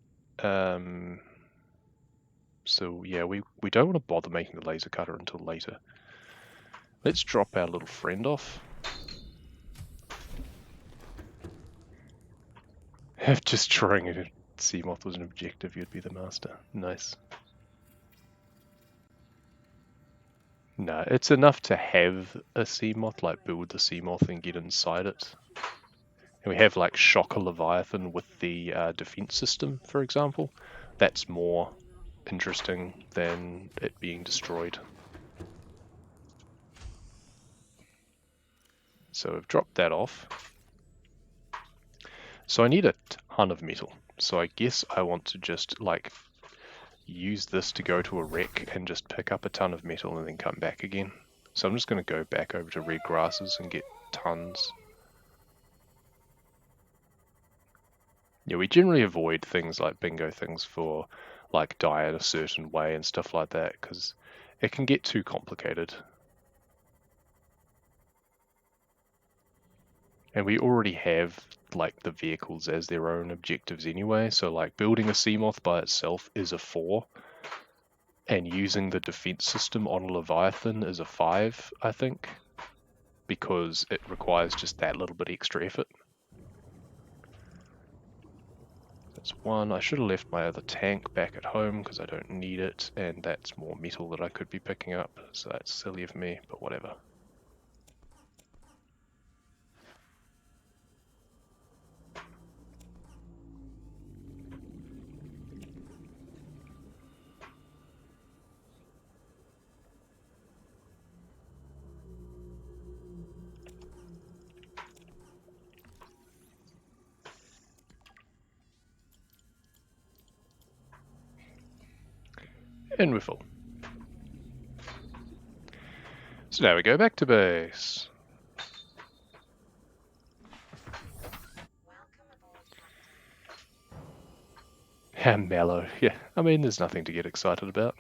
So yeah, we don't want to bother making the laser cutter until later. Let's drop our little friend off. If destroying a Seamoth was an objective, you'd be the master. Nice. No, it's enough to have a Seamoth, like build the Seamoth and get inside it. And we have like Shocker Leviathan with the defense system, for example. That's more interesting than it being destroyed. So we've dropped that off. So I need a ton of metal. So I guess I want to just like use this to go to a wreck and just pick up a ton of metal and then come back again. So I'm just going to go back over to red grasses and get tons. Yeah, we generally avoid things like bingo things for like die in a certain way and stuff like that because it can get too complicated. And we already have like the vehicles as their own objectives anyway, so like building a Seamoth by itself is a 4, and using the defense system on a Leviathan is a 5, I think, because it requires just that little bit extra effort. That's 1. I should have left my other tank back at home because I don't need it, and that's more metal that I could be picking up, so that's silly of me, but whatever. And we're full. So now we go back to base. How mellow. Yeah, I mean, there's nothing to get excited about.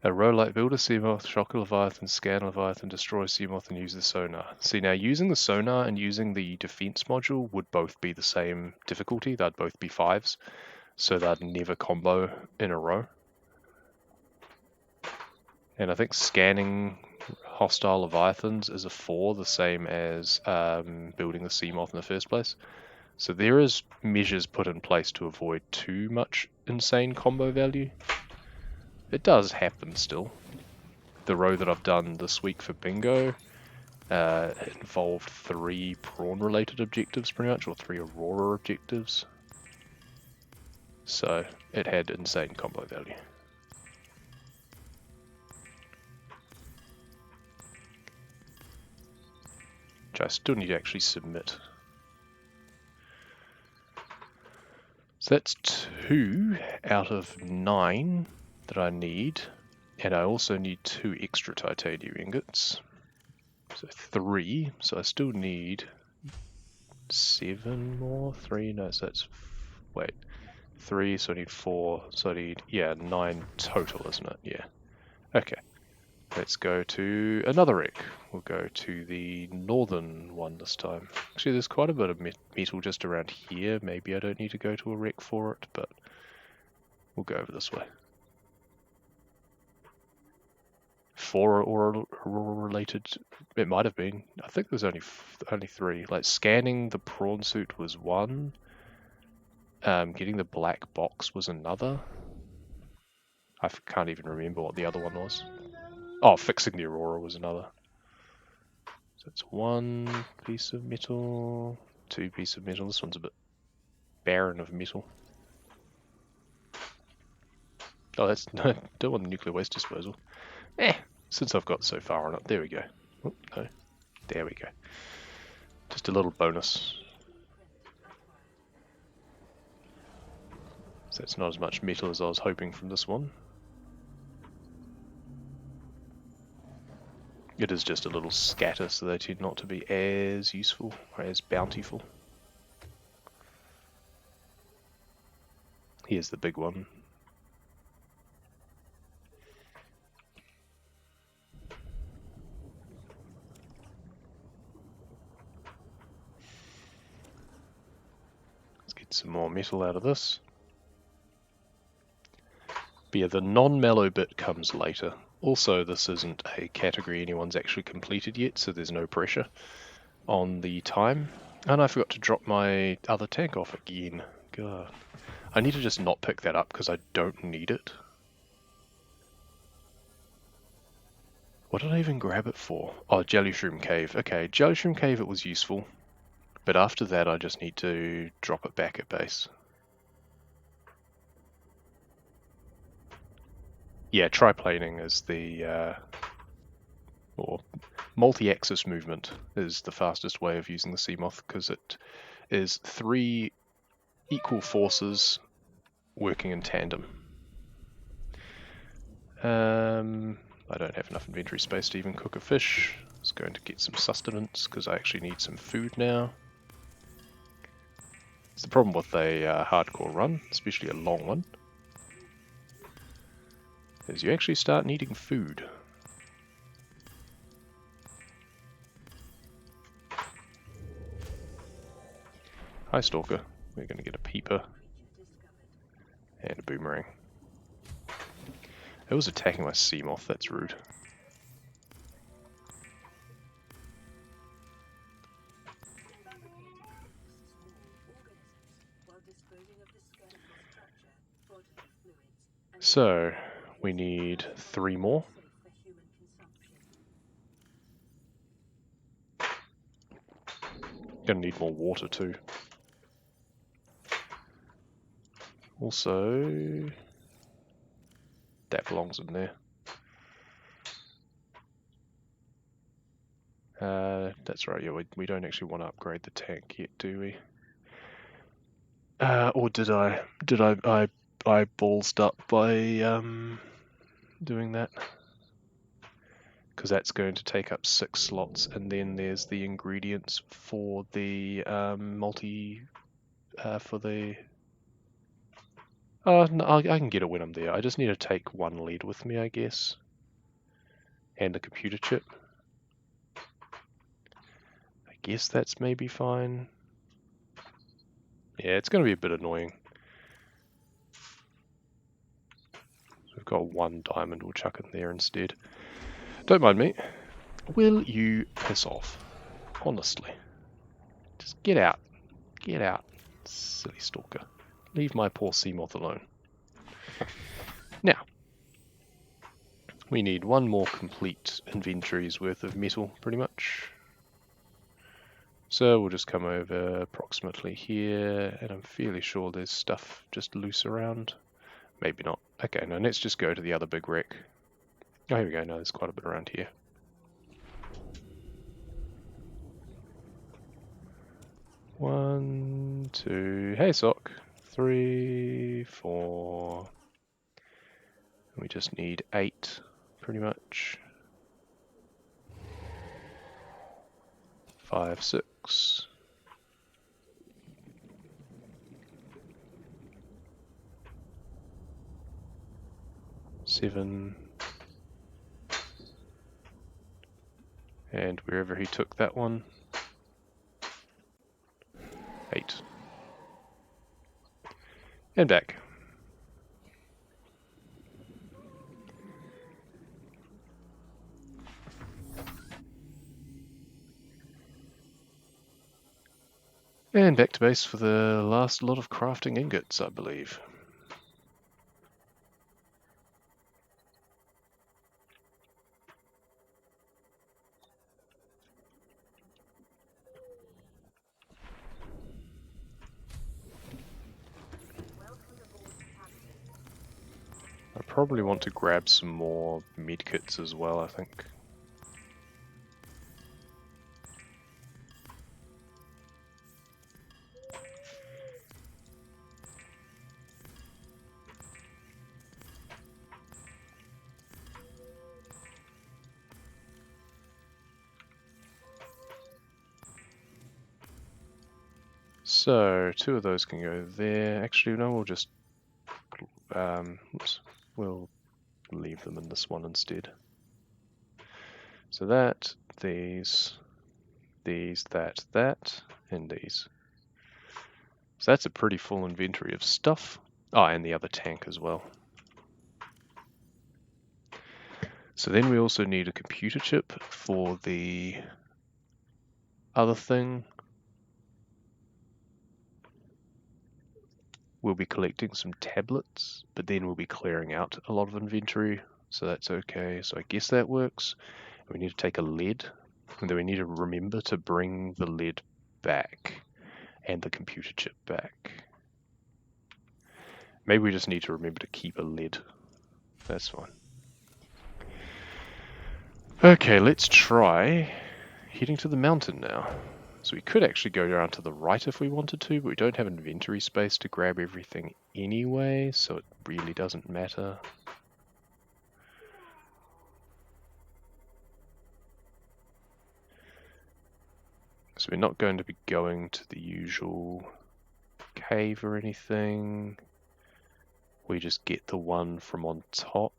A row light build a Seamoth, shock a Leviathan, scan Leviathan, destroy Seamoth, and use the sonar. See, now using the sonar and using the defense module would both be the same difficulty. They'd both be 5s, so they'd never combo in a row. And I think scanning hostile Leviathans is a 4, the same as building the Seamoth in the first place. So there is measures put in place to avoid too much insane combo value. It does happen still. The row that I've done this week for bingo involved 3 prawn-related objectives pretty much, or 3 Aurora objectives. So it had insane combo value. Which I still need to actually submit. So that's 2 out of 9 that I need, and I also need 2 extra titanium ingots. So 3, so I still need 7 more? 3? No, so that's... wait. 3, so I need 4, so I need... yeah, 9 total, isn't it? Yeah. Okay. Let's go to another wreck. We'll go to the northern one this time. Actually, there's quite a bit of metal just around here. Maybe I don't need to go to a wreck for it, but we'll go over this way. 4 Aurora related. It might have been. I think there's only 3. Like scanning the prawn suit was 1. Getting the black box was another. I can't even remember what the other one was. Oh, fixing the Aurora was another. So it's 1 piece of metal, 2 pieces of metal. This one's a bit barren of metal. Oh, that's no. Don't want the nuclear waste disposal. Since I've got so far on it, there we go. Oh, no, there we go. Just a little bonus. So it's not as much metal as I was hoping from this one. It is just a little scatter, so they tend not to be as useful or as bountiful. Here's the big one. Let's get some more metal out of this. But yeah, the non-mellow bit comes later. Also, this isn't a category anyone's actually completed yet, so there's no pressure on the time. And I forgot to drop my other tank off again. God. I need to just not pick that up because I don't need it. What did I even grab it for? Oh, Jelly Shroom Cave. Okay, Jelly Shroom Cave, it was useful. But after that, I just need to drop it back at base. Yeah, triplaning is the... or multi-axis movement is the fastest way of using the Seamoth, because it is 3 equal forces working in tandem. I don't have enough inventory space to even cook a fish. I was going to get some sustenance because I actually need some food now. It's the problem with a hardcore run, especially a long one, is you actually start needing food. Hi Stalker, we're going to get a peeper and a boomerang. It was attacking my Seamoth, that's rude. So, we need 3 more. Gonna need more water too. Also, that belongs in there. That's right, yeah, we don't actually want to upgrade the tank yet, do we? Or did I ballsed up by doing that? Because that's going to take up 6 slots, and then there's the ingredients for the for the... Oh, no, I can get it when I'm there. I just need to take 1 lead with me, I guess. And a computer chip. I guess that's maybe fine. Yeah, it's going to be a bit annoying. We've got 1 diamond, we'll chuck in there instead. Don't mind me. Will you piss off? Honestly. Just get out. Get out, silly stalker. Leave my poor Seamoth alone. Now, we need 1 more complete inventory's worth of metal, pretty much. So we'll just come over approximately here, and I'm fairly sure there's stuff just loose around. Maybe not. Okay, no, let's just go to the other big wreck. Oh, here we go. No, there's quite a bit around here. One, 2, hey sock, 3, 4. We just need 8, pretty much. 5, 6. 7. And wherever he took that one, 8. And back. And back to base for the last lot of crafting ingots, I believe. I probably want to grab some more medkits as well, I think. So, 2 of those can go there. Actually, no, we'll just... oops, we'll leave them in this one instead. So that, these, that, and these. So that's a pretty full inventory of stuff. Oh, and the other tank as well. So then we also need a computer chip for the other thing. We'll be collecting some tablets, but then we'll be clearing out a lot of inventory, so that's okay. So I guess that works. We need to take a lead, and then we need to remember to bring the lead back and the computer chip back. Maybe we just need to remember to keep a lead. That's fine. Okay, let's try heading to the mountain now. So we could actually go around to the right if we wanted to, but we don't have inventory space to grab everything anyway, so it really doesn't matter. So we're not going to be going to the usual cave or anything. We just get the one from on top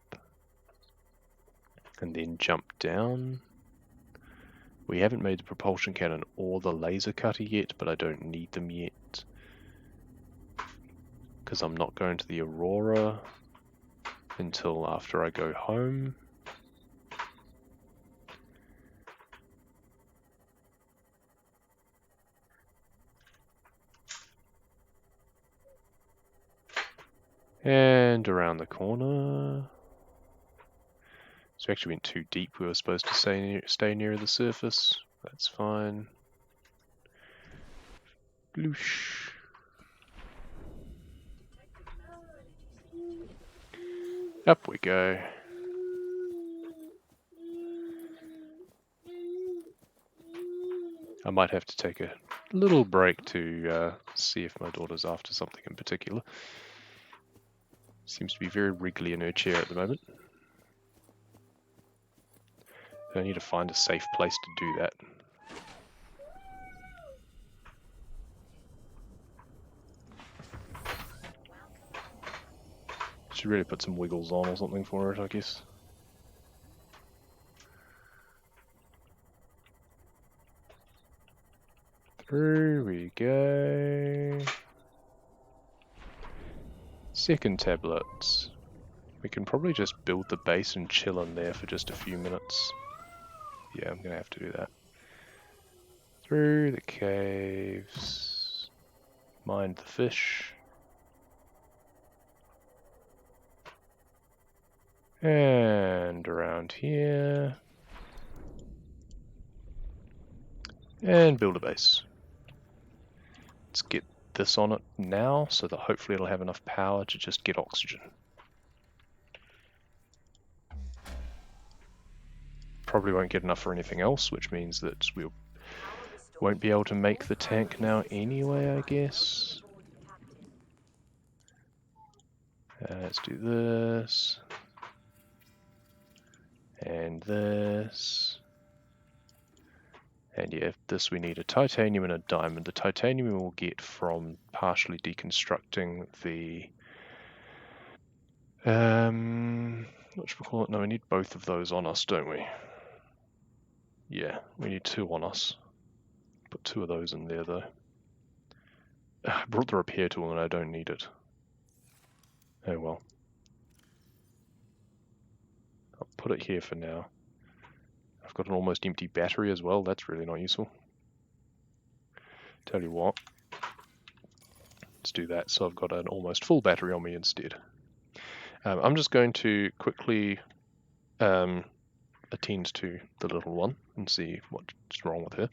and then jump down. We haven't made the propulsion cannon or the laser cutter yet, but I don't need them yet because I'm not going to the Aurora until after I go home. And around the corner. So we actually went too deep. We were supposed to stay near the surface. That's fine. Bloosh. Up we go. I might have to take a little break to see if my daughter's after something in particular. Seems to be very wriggly in her chair at the moment. I need to find a safe place to do that. Should really put some wiggles on or something for it, I guess. Through we go. Second tablet. We can probably just build the base and chill in there for just a few minutes. Yeah, I'm gonna have to do that. Through the caves. Mind the fish. And around here. And build a base. Let's get this on it now so that hopefully it'll have enough power to just get oxygen. Probably won't get enough for anything else, which means that we won't be able to make the tank now anyway, I guess. Let's do this. And this. And yeah, this we need a titanium and a diamond. The titanium we will get from partially deconstructing the whatchamacallit, no, we need both of those on us, don't we? Yeah, we need 2 on us. Put 2 of those in there, though. I brought the repair tool and I don't need it. Oh well. I'll put it here for now. I've got an almost empty battery as well, that's really not useful. Tell you what, let's do that so I've got an almost full battery on me instead. I'm just going to quickly attend to the little one and see what's wrong with her.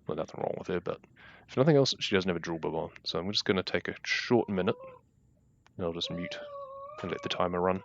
Well, nothing wrong with her, but if nothing else, she doesn't have a drill bib on. So I'm just going to take a short minute and I'll just mute and let the timer run.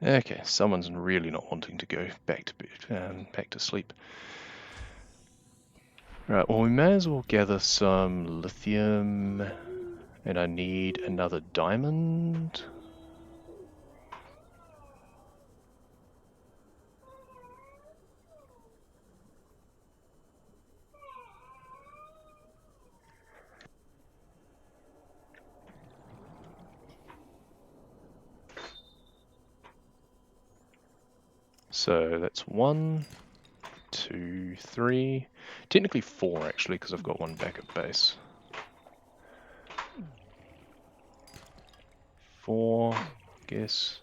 Okay, someone's really not wanting to go back to bed, back to sleep. Right, well we may as well gather some lithium, and I need another diamond. So that's 1, 2, 3, technically 4 actually, because I've got one back at base. 4, I guess.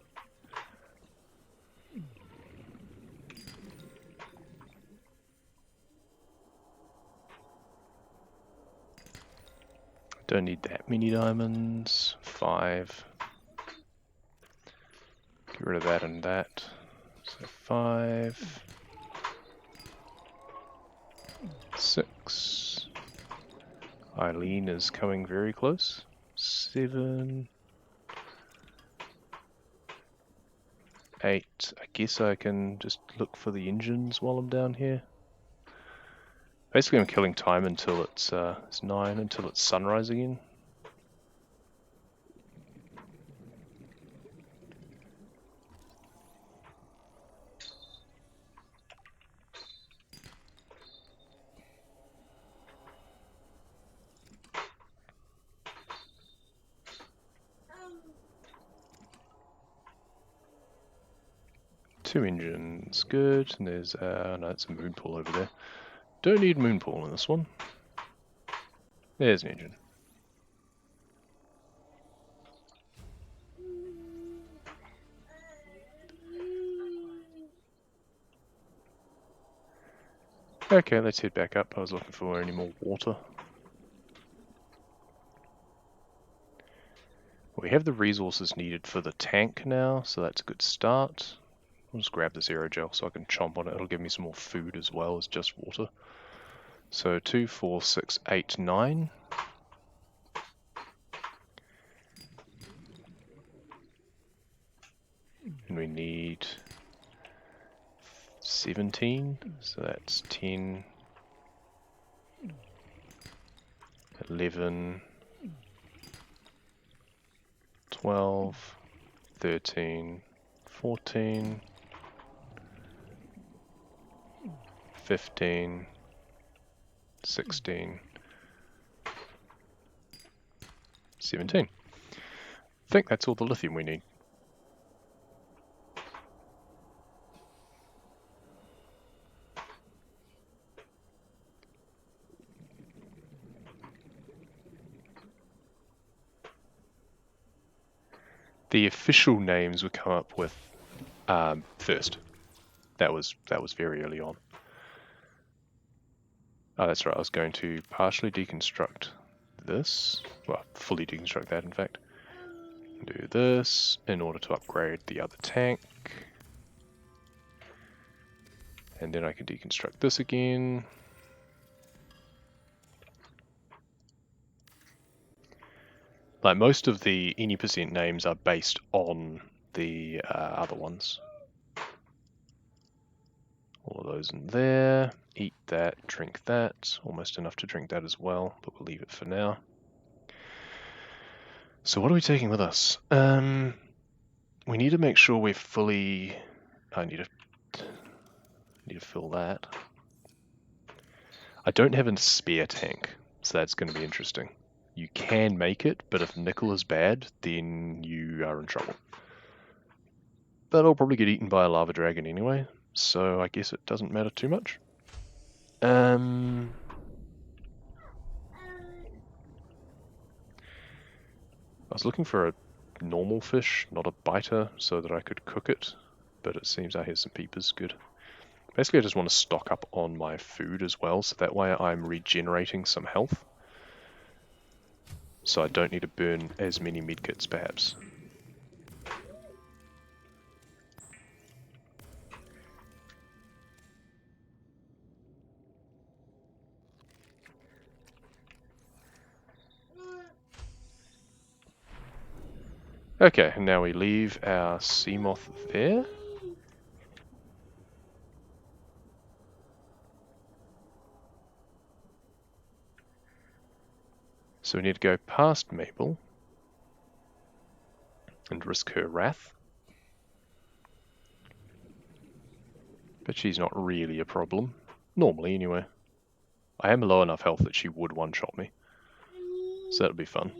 Don't need that many diamonds. 5. Get rid of that and that. So 5. 6. Eileen is coming very close. 7. 8. I guess I can just look for the engines while I'm down here. Basically I'm killing time until it's 9, until it's sunrise again. 2 engines, good. And there's, no, it's a moon pool over there. Don't need moon pool in this one. There's an engine. Okay, let's head back up. I was looking for any more water. We have the resources needed for the tank now, so that's a good start. I'll just grab this aerogel so I can chomp on it. It'll give me some more food as well as just water. So 2, 4, 6, 8, 9. And we need 17, so that's 10, 11, 12, 13, 14, 15, 16, 17. I think that's all the lithium we need. The official names we come up with first. That was very early on. Oh, that's right. I was going to partially deconstruct this. Well, fully deconstruct that, in fact. Do this in order to upgrade the other tank. And then I can deconstruct this again. Like most of the any percent names are based on the other ones. All of those in there. Eat that, drink that. Almost enough to drink that as well, but we'll leave it for now. So what are we taking with us? We need to make sure we're fully... I need to fill that. I don't have a spare tank, so that's going to be interesting. You can make it, but if nickel is bad, then you are in trouble. But I'll probably get eaten by a lava dragon anyway, so I guess it doesn't matter too much. I was looking for a normal fish, not a biter, so that I could cook it, but it seems I have some peepers. Good. Basically, I just want to stock up on my food as well, so that way I'm regenerating some health. So I don't need to burn as many medkits, perhaps. Okay, and now we leave our sea moth there. So we need to go past Mabel and risk her wrath. But she's not really a problem. Normally, anyway. I am low enough health that she would one-shot me. So that'll be fun.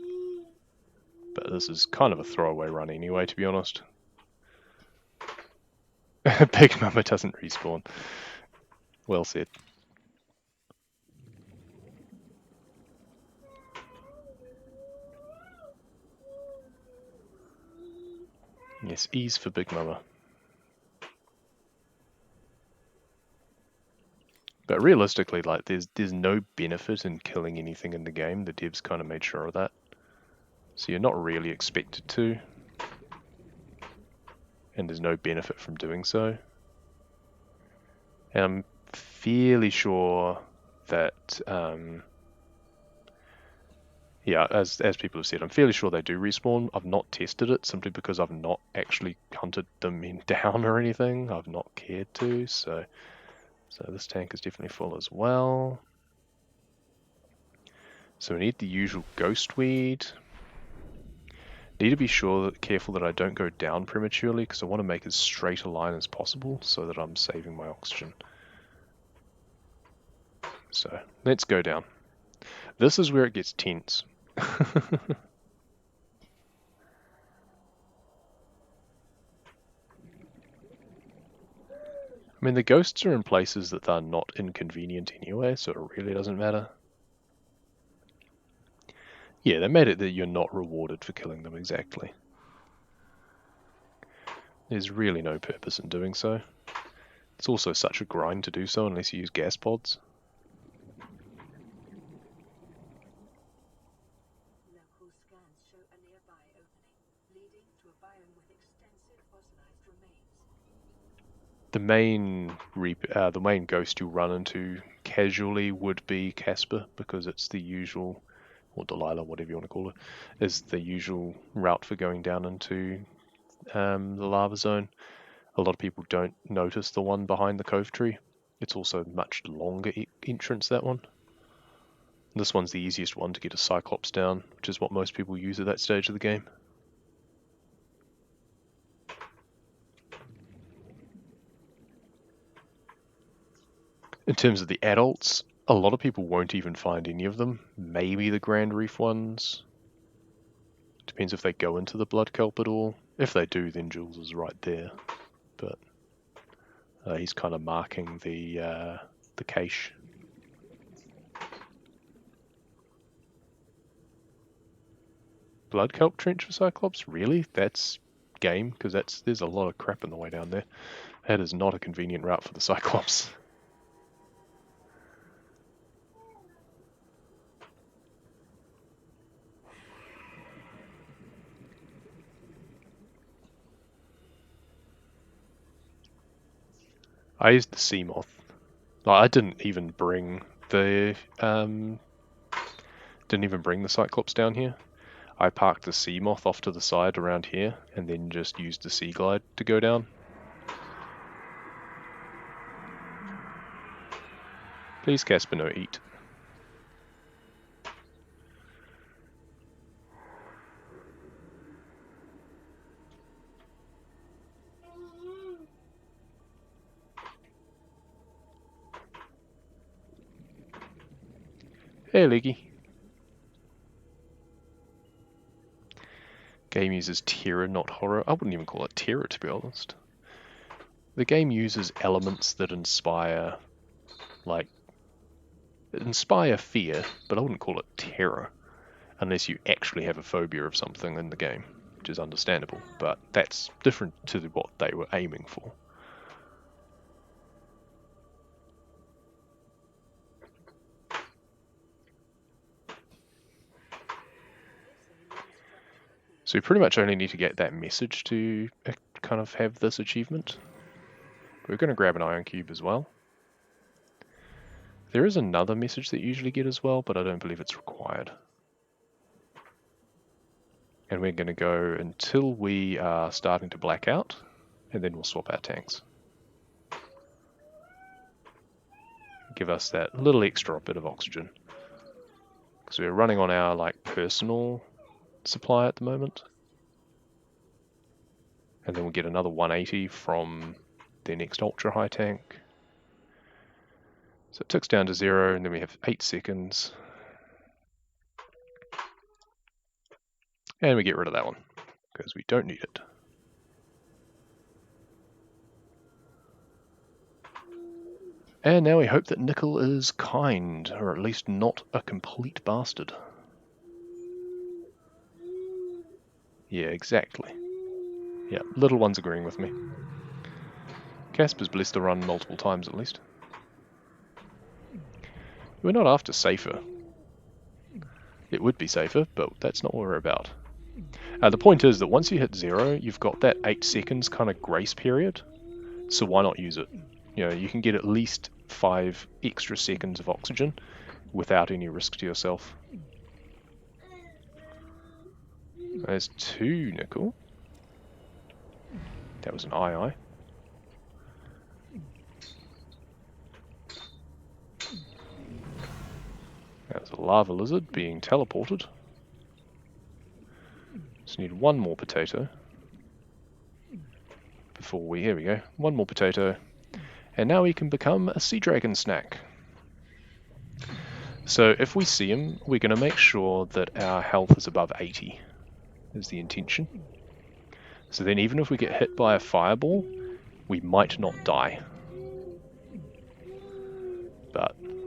But this is kind of a throwaway run anyway, to be honest. Big Mama doesn't respawn. Well said. Yes, ease for Big Mama. But realistically, like, there's no benefit in killing anything in the game. The devs kind of made sure of that. So you're not really expected to. And there's no benefit from doing so. And I'm fairly sure that, yeah, as people have said, I'm fairly sure they do respawn. I've not tested it simply because I've not actually hunted them down or anything. I've not cared to, so this tank is definitely full as well. So we need the usual ghost weed. Need to be careful that I don't go down prematurely because I want to make as straight a line as possible so that I'm saving my oxygen. So let's go down. This is where it gets tense. mean, the ghosts are in places that are not inconvenient anyway, so it really doesn't matter. Yeah, they made it that you're not rewarded for killing them exactly. There's really no purpose in doing so. It's also such a grind to do so unless you use gas pods.
Local scans show a nearby opening, leading to a biome with extensive fossilized remains.
The main ghost you run into casually would be Casper, because it's the usual, or Delilah, whatever you want to call it, is the usual route for going down into the lava zone. A lot of people don't notice the one behind the cove tree. It's also a much longer entrance, that one. This one's the easiest one to get a Cyclops down, which is what most people use at that stage of the game. In terms of the adults, a lot of people won't even find any of them. Maybe the Grand Reef ones. Depends if they go into the Blood Kelp at all. If they do, then Jules is right there. But he's kind of marking the cache. Blood Kelp Trench for Cyclops? Really? That's game? Because there's a lot of crap in the way down there. That is not a convenient route for the Cyclops. I used the sea moth. I didn't even bring the Cyclops down here. I parked the sea moth off to the side around here, and then just used the sea glide to go down. Please, Casper, no eat. Hey, Leggy. Game uses terror, not horror. I wouldn't even call it terror, to be honest. The game uses elements that inspire fear, but I wouldn't call it terror, unless you actually have a phobia of something in the game, which is understandable, but that's different to what they were aiming for. So you pretty much only need to get that message to kind of have this achievement. We're going to grab an ion cube as well. There is another message that you usually get as well, but I don't believe it's required. And we're going to go until we are starting to black out, and then we'll swap our tanks. Give us that little extra bit of oxygen. Because we're running on our personal supply at the moment. And then we'll get another 180 from the next ultra high tank. So it ticks down to 0, and then we have 8 seconds. And we get rid of that one, because we don't need it. And now we hope that Nickel is kind, or at least not a complete bastard. Yeah, exactly. Yeah, little one's agreeing with me. Casper's blessed to run multiple times at least. We're not after safer. It would be safer, but that's not what we're about. The point is that once you hit 0, you've got that 8 seconds kind of grace period, so why not use it? You can get at least 5 extra seconds of oxygen without any risk to yourself. There's 2 nickel. That was an II. That was a lava lizard being teleported. Just need one more potato before here we go, one more potato, and now we can become a sea dragon snack. So if we see him, we're going to make sure that our health is above 80, is the intention. So then even if we get hit by a fireball, we might not die.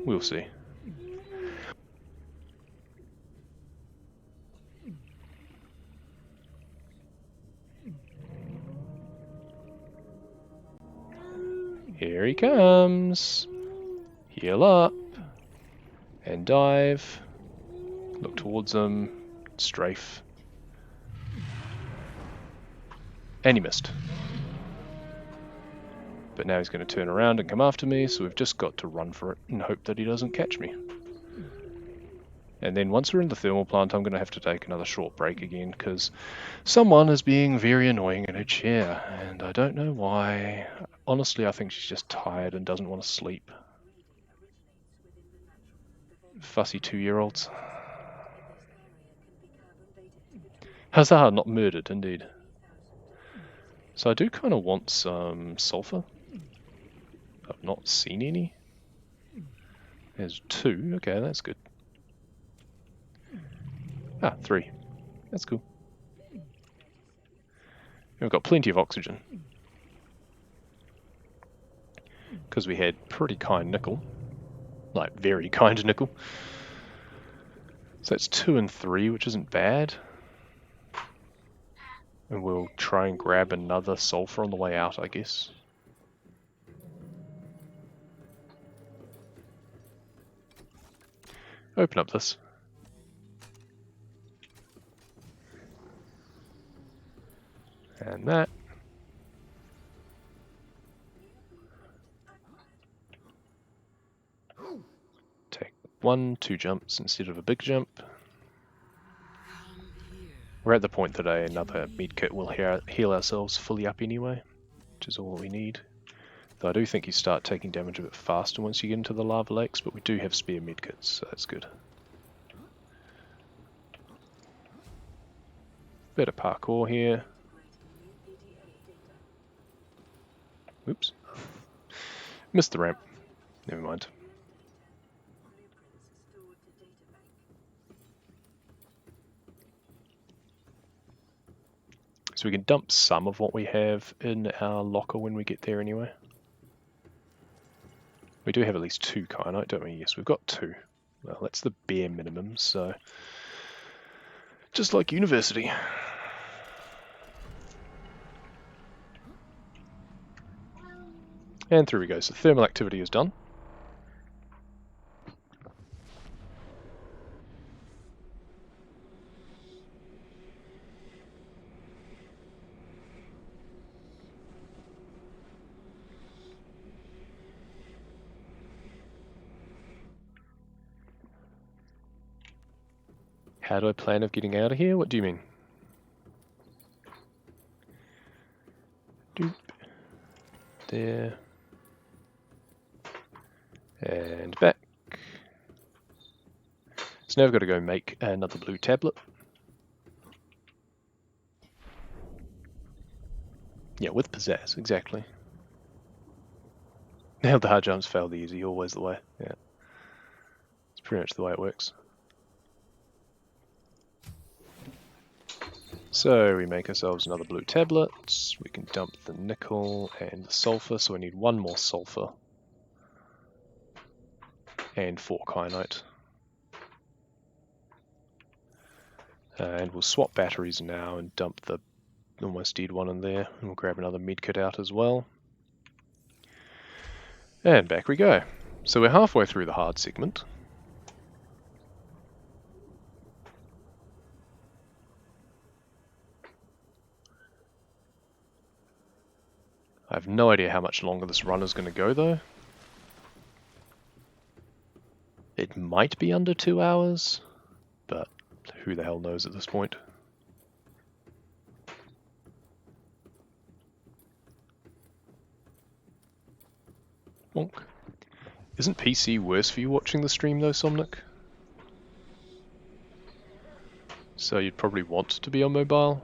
We'll see. Here he comes. Heal up. And dive. Look towards him. Strafe. And he missed. But now he's going to turn around and come after me, so we've just got to run for it and hope that he doesn't catch me. And then once we're in the thermal plant, I'm going to have to take another short break again, because someone is being very annoying in her chair, and I don't know why. Honestly, I think she's just tired and doesn't want to sleep. Fussy 2-year-olds. Huzzah, not murdered, indeed. So I do kind of want some sulfur. I've not seen any. There's 2, okay, that's good. Ah, 3. That's cool. We've got plenty of oxygen. Because we had pretty kind nickel. Like, very kind nickel. So that's 2 and 3, which isn't bad. And we'll try and grab another sulfur on the way out, I guess. Open up this. And that. Take 1, 2 jumps instead of a big jump. We're at the point that another medkit will heal ourselves fully up anyway, which is all we need. Though I do think you start taking damage a bit faster once you get into the lava lakes, but we do have spare medkits, so that's good. Bit of parkour here. Oops. Missed the ramp. Never mind. So we can dump some of what we have in our locker when we get there anyway. We do have at least 2 kyanite, don't we? Yes, we've got 2. Well, that's the bare minimum, so... just like university. And through we go. So thermal activity is done. How do I plan of getting out of here? What do you mean? Doop. There. And back. So now we've got to go make another blue tablet. Yeah, with pizzazz, exactly. Now the hard jumps fail the easy, always the way. Yeah. It's pretty much the way it works. So we make ourselves another blue tablet. We can dump the nickel and the sulfur, so we need 1 more sulfur. And 4 kyanite. And we'll swap batteries now and dump the almost dead one in there. And we'll grab another medkit out as well. And back we go. So we're halfway through the hard segment. I have no idea how much longer this run is going to go though. It might be under 2 hours, but who the hell knows at this point. Bonk. Isn't PC worse for you watching the stream though, Somnic? So you'd probably want to be on mobile?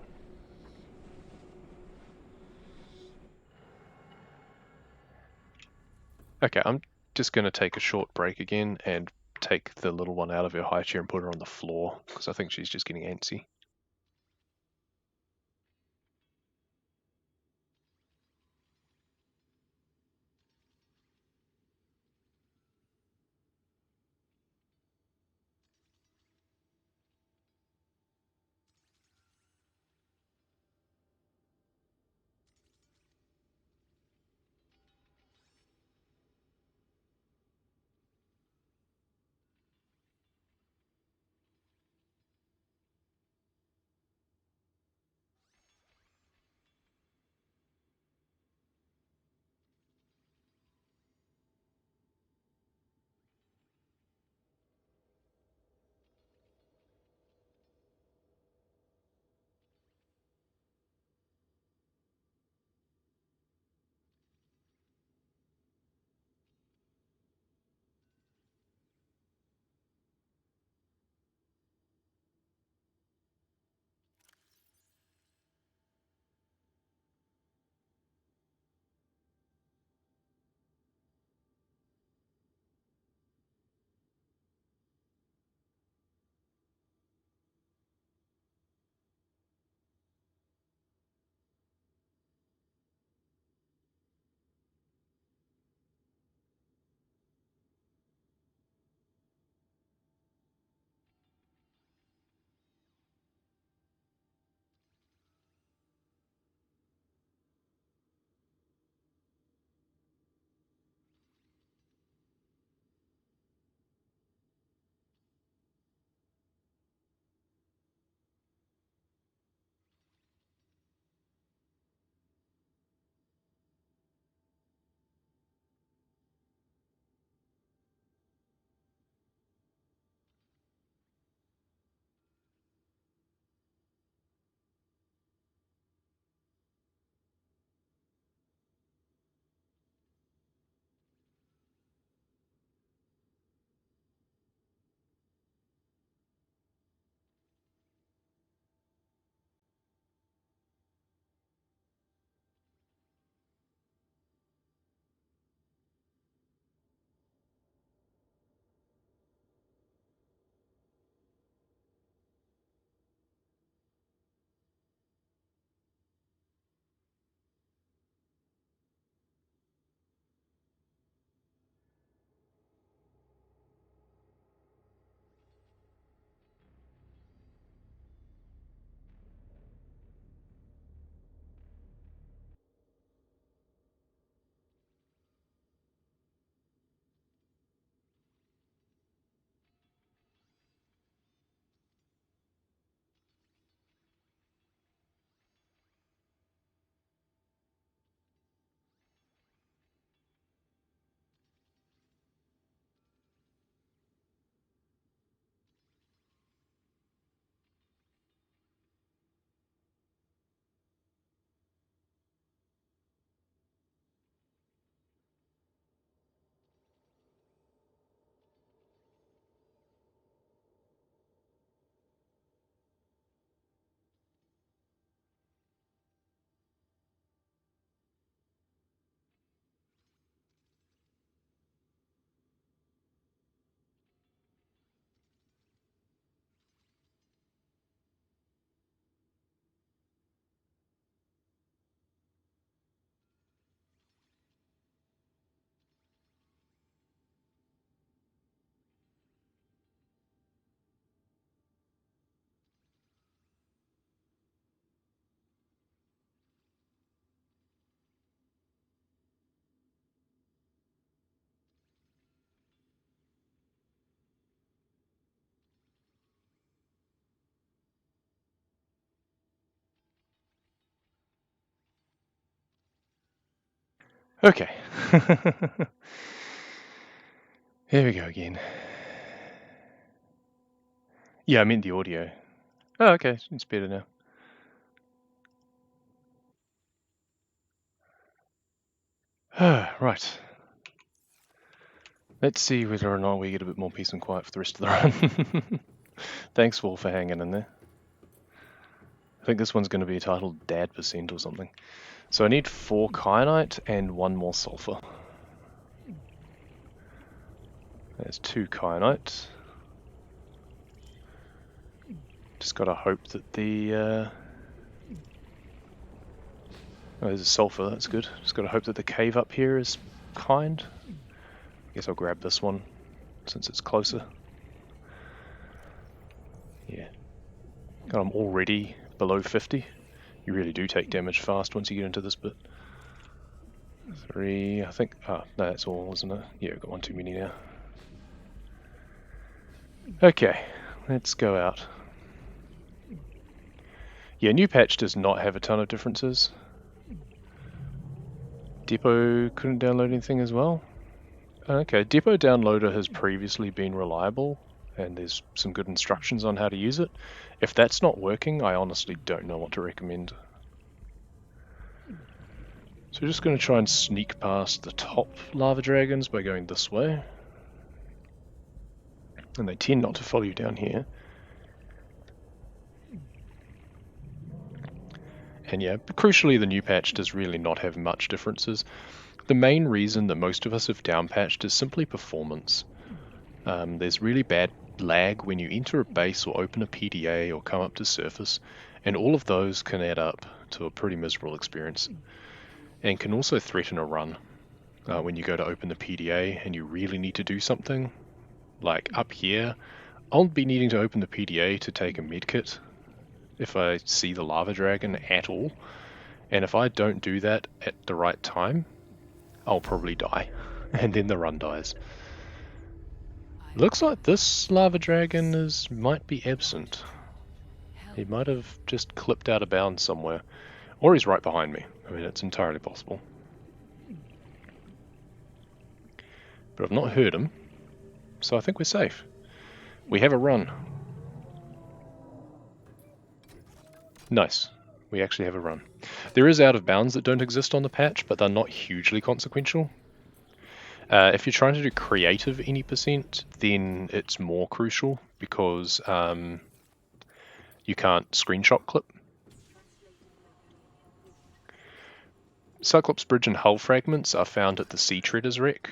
Okay, I'm just going to take a short break again and take the little one out of her high chair and put her on the floor, because I think she's just getting antsy. Okay. Here we go again. Yeah, I meant the audio. Oh, okay, it's better now. Right. Let's see whether or not we get a bit more peace and quiet for the rest of the run. Thanks, Wolf, for hanging in there. I think this one's going to be titled Dad Percent or something. So I need 4 kyanite and 1 more sulfur. There's 2 kyanite. Just gotta hope that the... oh, there's a sulfur, that's good. Just gotta hope that the cave up here is kind. I guess I'll grab this one, since it's closer. Yeah. God, I'm already below 50. You really do take damage fast once you get into this bit. 3, I think... oh, no, that's all, isn't it? Yeah, we've got 1 too many now. Okay, let's go out. Yeah, new patch does not have a ton of differences. Depot couldn't download anything as well? Okay, Depot Downloader has previously been reliable, and there's some good instructions on how to use it. If that's not working, I honestly don't know what to recommend. So we're just going to try and sneak past the top lava dragons by going this way. And they tend not to follow you down here. And yeah, but crucially the new patch does really not have much differences. The main reason that most of us have downpatched is simply performance. There's really bad lag when you enter a base or open a PDA or come up to surface, and all of those can add up to a pretty miserable experience, and can also threaten a run. When you go to open the PDA and you really need to do something, like up here, I'll be needing to open the PDA to take a medkit if I see the lava dragon at all, and if I don't do that at the right time, I'll probably die, and then the run dies. Looks like this lava dragon might be absent. He might have just clipped out of bounds somewhere, or he's right behind me. I mean, it's entirely possible. But I've not heard him, so I think we're safe. We have a run. Nice. We actually have a run. There is out of bounds that don't exist on the patch, but they're not hugely consequential. If you're trying to do creative any percent, then it's more crucial because you can't screenshot clip. Cyclops Bridge and hull fragments are found at the Sea Treader's wreck.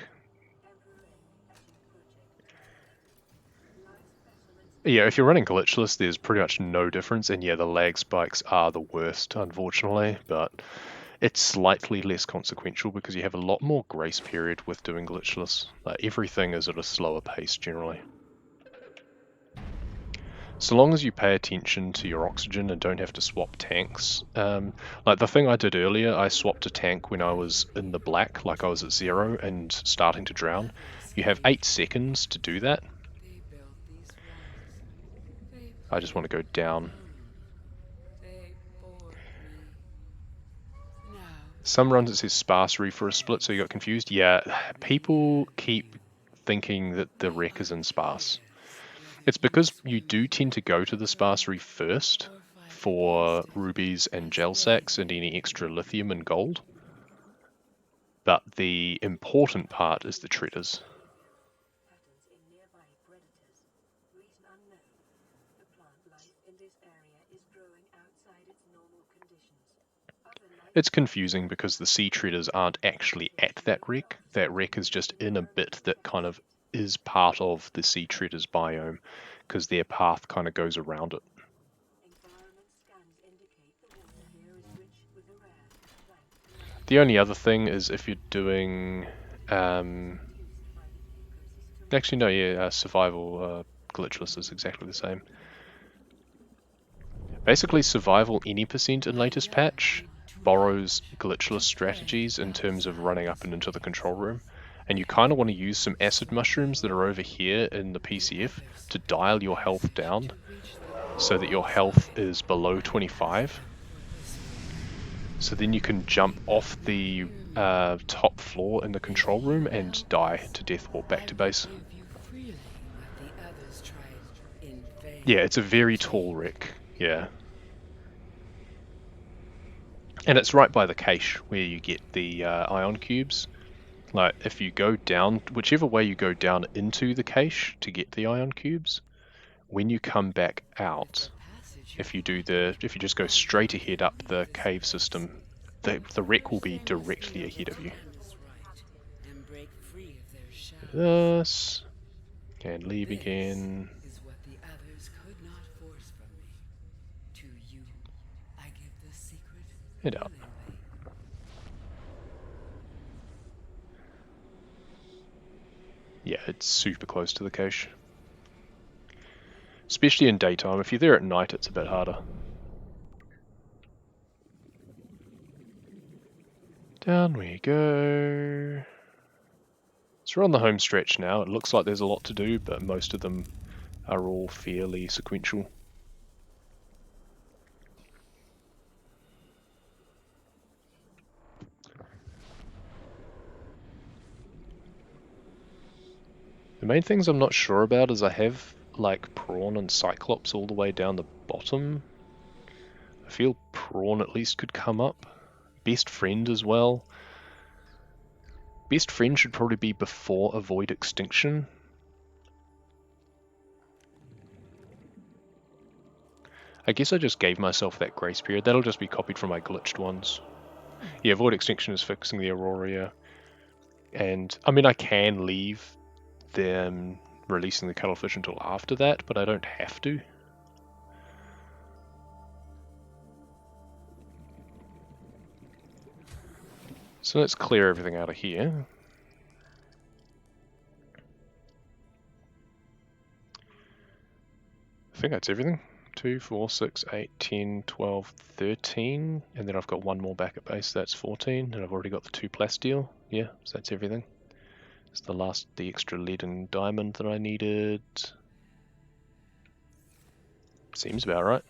Yeah, if you're running Glitchless, there's pretty much no difference, and yeah, the lag spikes are the worst, unfortunately, but it's slightly less consequential because you have a lot more grace period with doing Glitchless. Everything is at a slower pace, generally. So long as you pay attention to your oxygen and don't have to swap tanks. Like the thing I did earlier, I swapped a tank when I was in the black, like I was at 0 and starting to drown. You have 8 seconds to do that. I just want to go down. Some runs it says sparsery for a split, so you got confused. Yeah, people keep thinking that the wreck is in sparse. It's because you do tend to go to the sparsery first for rubies and gel sacks and any extra lithium and gold. But the important part is the treaders.
Patterns in nearby predators. Reason unknown. The plant life in this area is growing outside its normal conditions. Other life
It's confusing because the sea treaders aren't actually at that wreck. That wreck is just in a bit that kind of is part of the sea treaders biome, because their path kind of goes around it.
environment scans indicate the water here is rich with a rare plant.
The only other thing is if you're doing actually no, yeah, survival glitchless is exactly the same. Basically, survival any percent in latest patch borrows glitchless strategies in terms of running up and into the control room, and you kind of want to use some acid mushrooms that are over here in the PCF to dial your health down so that your health is below 25. So then you can jump off the top floor in the control room and die to death walk back to base. Yeah, it's a very tall wreck. Yeah. And it's right by the cache where you get the ion cubes. Like, if you go down, whichever way you go down into the cache to get the ion cubes, when you come back out, if you just go straight ahead up the cave system, the wreck will be directly ahead of you. This, and leave again. Head out. Yeah, it's super close to the cache. Especially in daytime. If you're there at night, it's a bit harder. Down we go. So we're on the home stretch now. It looks like there's a lot to do, but most of them are all fairly sequential. The main things I'm not sure about is I have like Prawn and Cyclops all the way down the bottom. I feel Prawn at least could come up. Best Friend as well. Best Friend should probably be before Avoid Extinction. I guess I just gave myself that grace period. That'll just be copied from my glitched ones. Yeah, Avoid Extinction is fixing the Aurora. And, I mean, I can leave them releasing the cuttlefish until after that, but I don't have to. So let's clear everything out of here. I think that's everything. 2, 4, 6, 8, 10, 12, 13, and then I've got one more back at base, that's 14, and I've already got the 2 plasteel. Yeah, so that's everything. It's the extra lead and diamond that I needed. Seems about right.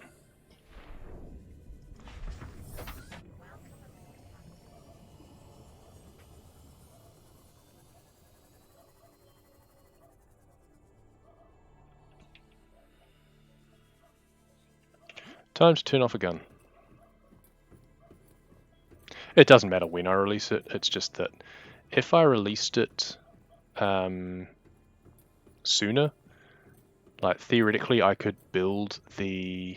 Time to turn off a gun. It doesn't matter when I release it, it's just that if I released it sooner, like theoretically I could build the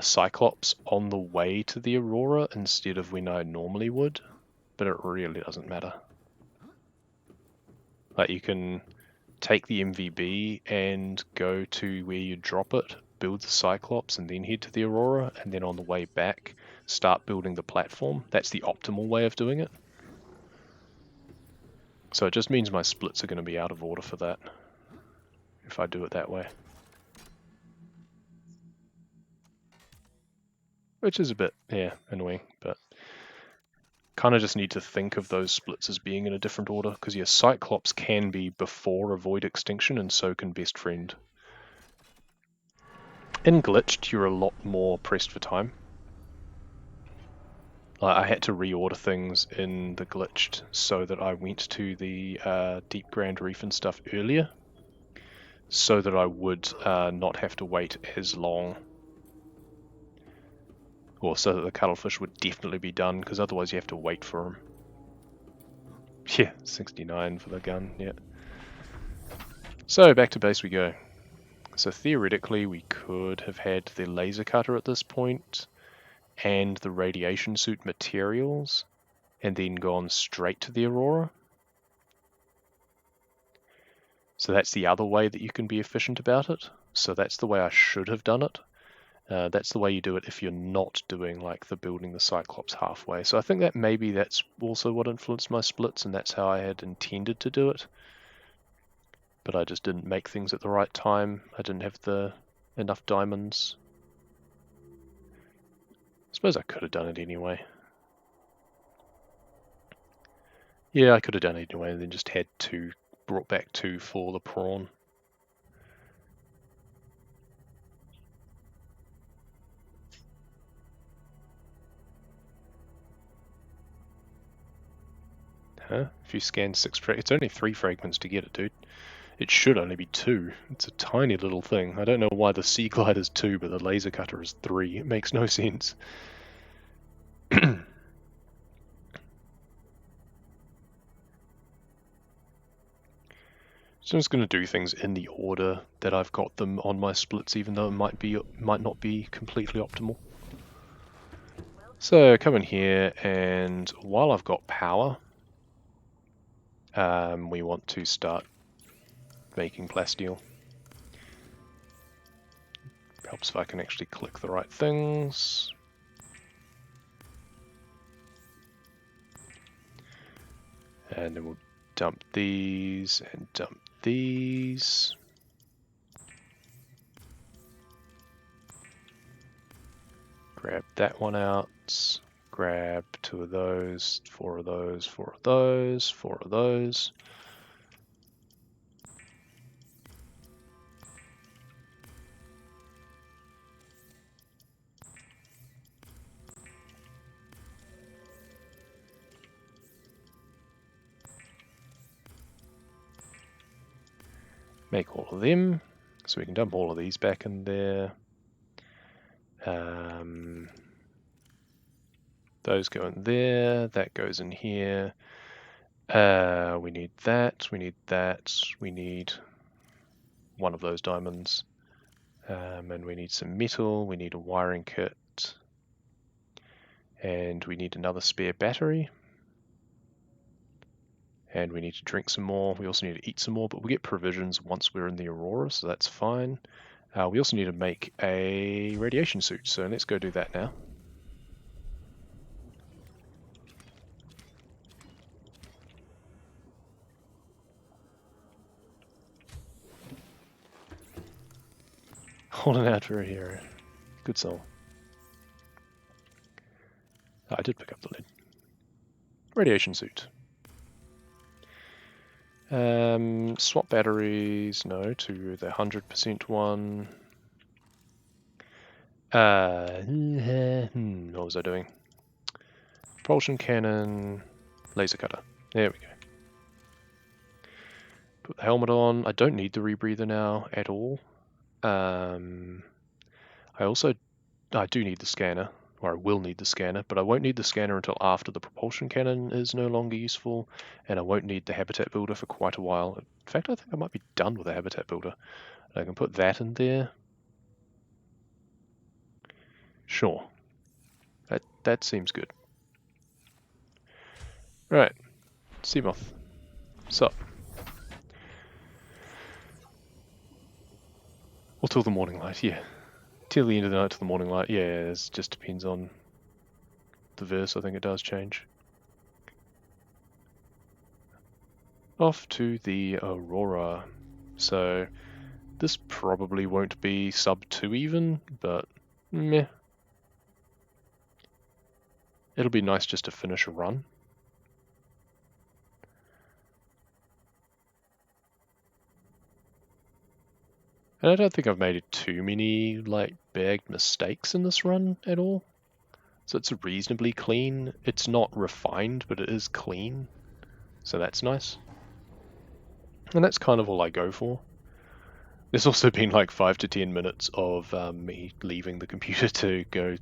Cyclops on the way to the Aurora instead of when I normally would, but it really doesn't matter. Like, you can take the MVB and go to where you drop it, build the Cyclops, and then head to the Aurora, and then on the way back start building the platform. That's the optimal way of doing it. So it just means my splits are going to be out of order for that, if I do it that way. Which is a bit, yeah, annoying, but kind of just need to think of those splits as being in a different order, because yeah, Cyclops can be before Avoid Extinction, and so can Best Friend. In Glitched, you're a lot more pressed for time. I had to reorder things in the Glitched so that I went to the Deep Grand Reef and stuff earlier, so that I would not have to wait as long. Or so that the cuttlefish would definitely be done, because otherwise you have to wait for them. Yeah, 69 for the gun, yeah. So back to base we go. So theoretically we could have had the laser cutter at this point, and the radiation suit materials, and then gone straight to the Aurora. So that's the other way that you can be efficient about it. So that's the way I should have done it. That's the way you do it if you're not doing like the building the Cyclops halfway. So I think that maybe that's also what influenced my splits, and that's how I had intended to do it. But I just didn't make things at the right time. I didn't have enough diamonds. I suppose I could have done it anyway. Yeah, I could have done it anyway, and then just had brought back 2 for the prawn. Huh? If you scan 6 it's only 3 fragments to get it, dude. It should only be 2. It's a tiny little thing. I don't know why the Sea Glide is 2, but the laser cutter is 3. It makes no sense. So I'm just going to do things in the order that I've got them on my splits, even though it might not be completely optimal. So come in here, and while I've got power, we want to start making plasteel. Helps if I can actually click the right things. And then we'll dump these and dump these. Grab that one out. Grab 2 of those, 4 of those, 4 of those, 4 of those. Make all of them, so we can dump all of these back in there. Those go in there, that goes in here. We need that, we need that, we need one of those diamonds. And we need some metal, we need a wiring kit. And we need another spare battery. And we need to drink some more. We also need to eat some more, but we get provisions once we're in the Aurora, so that's fine. We also need to make a radiation suit, so let's go do that now. Holding out for a hero. Good song. I did pick up the lid. Radiation suit. Swap batteries, no, to the 100% one. What was I doing? Propulsion cannon, laser cutter. There we go. Put the helmet on. I don't need the rebreather now at all. I do need the scanner, or I will need the scanner, but I won't need the scanner until after the propulsion cannon is no longer useful, and I won't need the habitat builder for quite a while. In fact, I think I might be done with the habitat builder. I can put that in there. Sure. That seems good. Right. Seamoth. Sup? Or till the morning light, yeah. Till the end of the night to the morning light, yeah, it just depends on the verse, I think it does change. Off to the Aurora. So, this probably won't be sub 2 even, but meh. It'll be nice just to finish a run. And I don't think I've made too many, like, bagged mistakes in this run at all. So it's reasonably clean. It's not refined, but it is clean. So that's nice. And that's kind of all I go for. There's also been like 5 to 10 minutes of me leaving the computer to go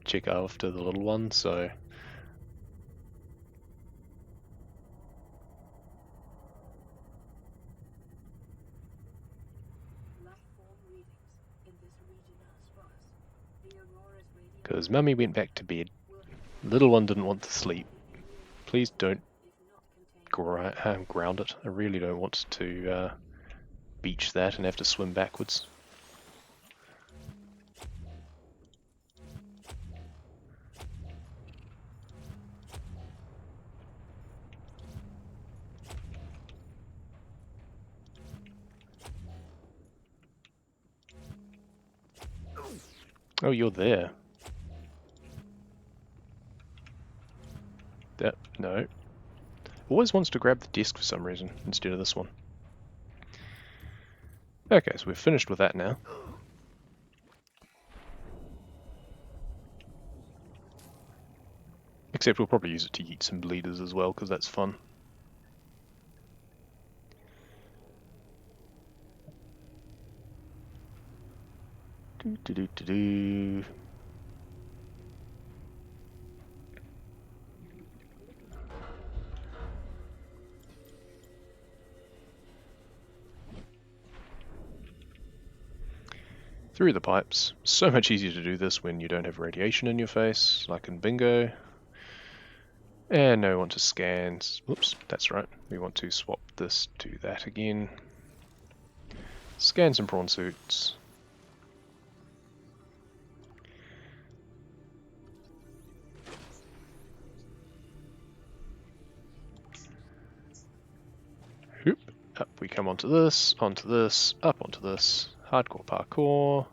check after the little one, so... Because Mummy went back to bed. Little one didn't want to sleep. Please don't ground it. I really don't want to beach that and have to swim backwards. Oh, you're there. No. Always wants to grab the desk for some reason, instead of this one. Okay, so we're finished with that now. Except we'll probably use it to yeet some bleeders as well, because that's fun. Do, do, do, do, do. Through the pipes. So much easier to do this when you don't have radiation in your face, like in bingo. And now we want to scan. Whoops, that's right. We want to swap this to that again. Scan some prawn suits. Hoop. Up we come onto this, up onto this. Hardcore parkour.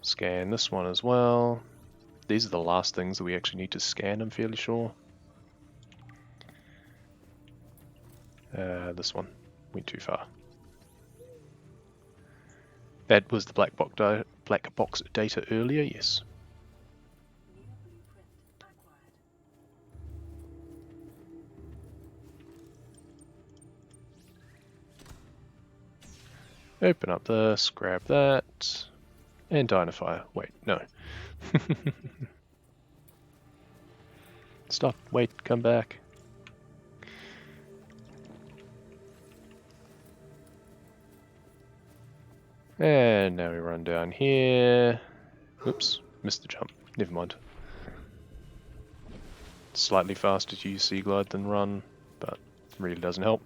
Scan this one as well. These are the last things that we actually need to scan, I'm fairly sure. This one went too far. That was the black box data earlier, yes.
New blueprint acquired.
Open up this, grab that, and dynafire. Wait, no. Stop, wait, come back. And now we run down here. Oops, missed the jump. Never mind. Slightly faster to use Sea Glide than run, but really doesn't help.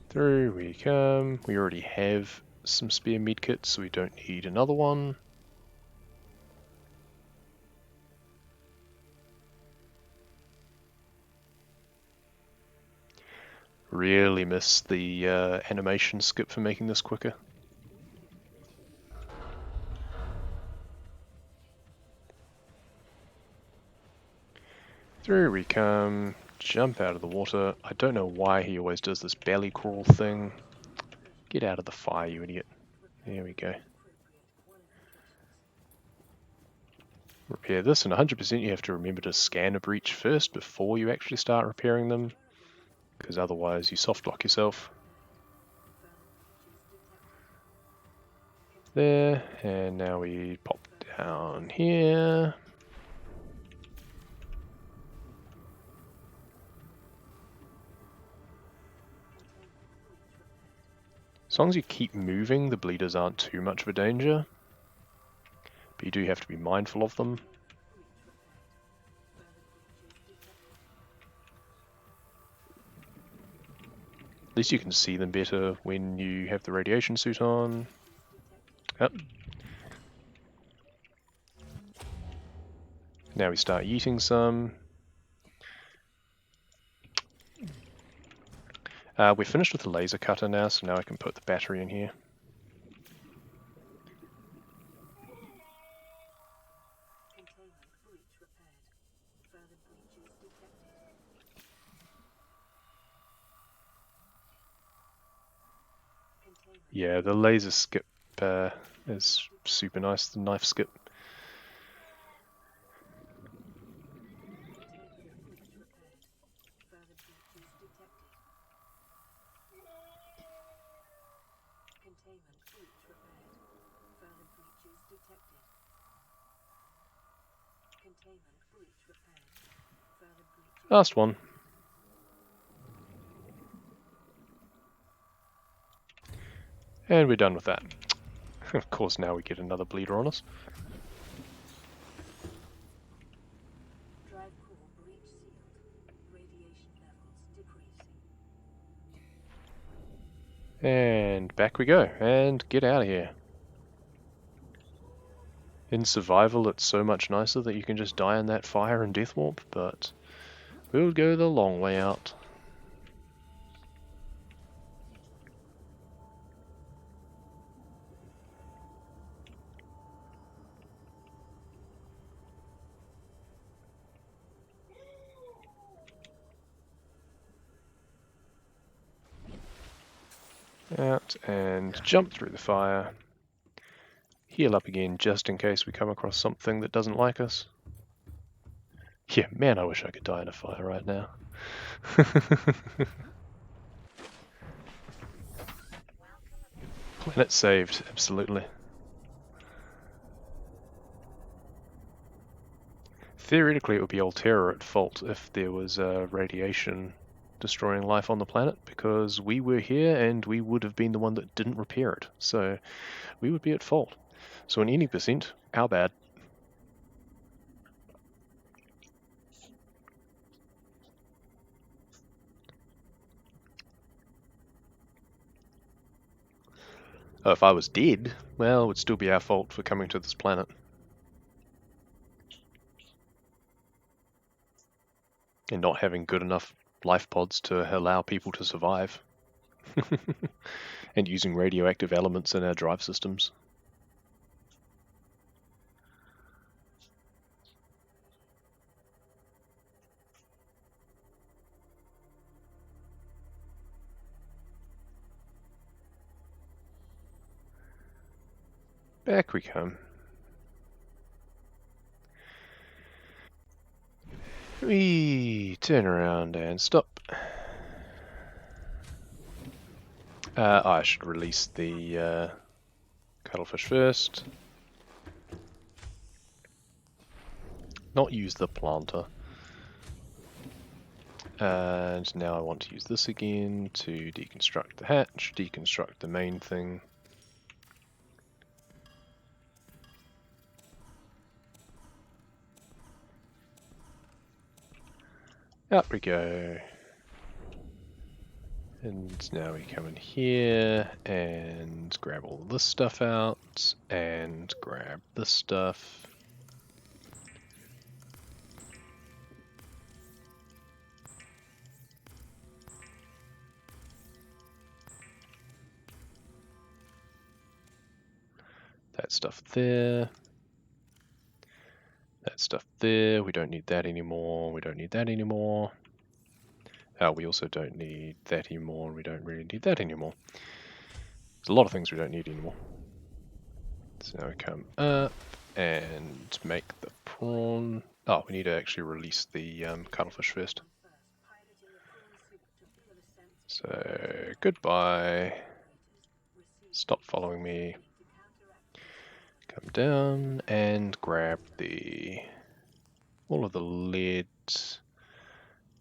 Through we come. We already have some spare medkits, so we don't need another one. Really miss the animation skip for making this quicker. Through we come, jump out of the water. I don't know why he always does this belly crawl thing. Get out of the fire, you idiot. There we go. Repair this, and 100% you have to remember to scan a breach first before you actually start repairing them, because otherwise you soft lock yourself. There, and now we pop down here. As long as you keep moving, the bleeders aren't too much of a danger, but you do have to be mindful of them. At least you can see them better when you have the radiation suit on. Up. Now we start yeeting some. We're finished with the laser cutter now, so now I can put the battery in here.
Containment breach repaired. Further breaches detected. Containment
Yeah, the laser skip is super nice, the knife skip.
breach repaired. Further breaches detected. Containment breach repaired. Further breaches detected. Containment breach repaired. Further breaches.
Last one. And we're done with that. Of course, now we get another bleeder on us.
Drive core breach sealed. Radiation levels decreasing.
And back we go, and get out of here. In survival, it's so much nicer that you can just die in that fire and death warp, but we'll go the long way out. Out and jump through the fire. Heal up again just in case we come across something that doesn't like us. Yeah, man, I wish I could die in a fire right now. Planet saved, absolutely. Theoretically, it would be Altera at fault if there was radiation destroying life on the planet, because we were here and we would have been the one that didn't repair it. So we would be at fault. So in any percent, our bad. Oh, if I was dead, well, it would still be our fault for coming to this planet. And not having good enough life pods to allow people to survive. And using radioactive elements in our drive systems. Back we come. We turn around and stop. I should release the cuttlefish first. Not use the planter. And now I want to use this again to deconstruct the hatch, deconstruct the main thing. Out we go. And now we come in here and grab all this stuff out and grab this stuff. That stuff there. That stuff there. We don't need that anymore. We don't need that anymore. We also don't need that anymore. We don't really need that anymore. There's a lot of things we don't need anymore. So now we come up and make the prawn. Oh, we need to actually release the cuttlefish first. So, goodbye. Stop following me. Come down and grab all of the lead,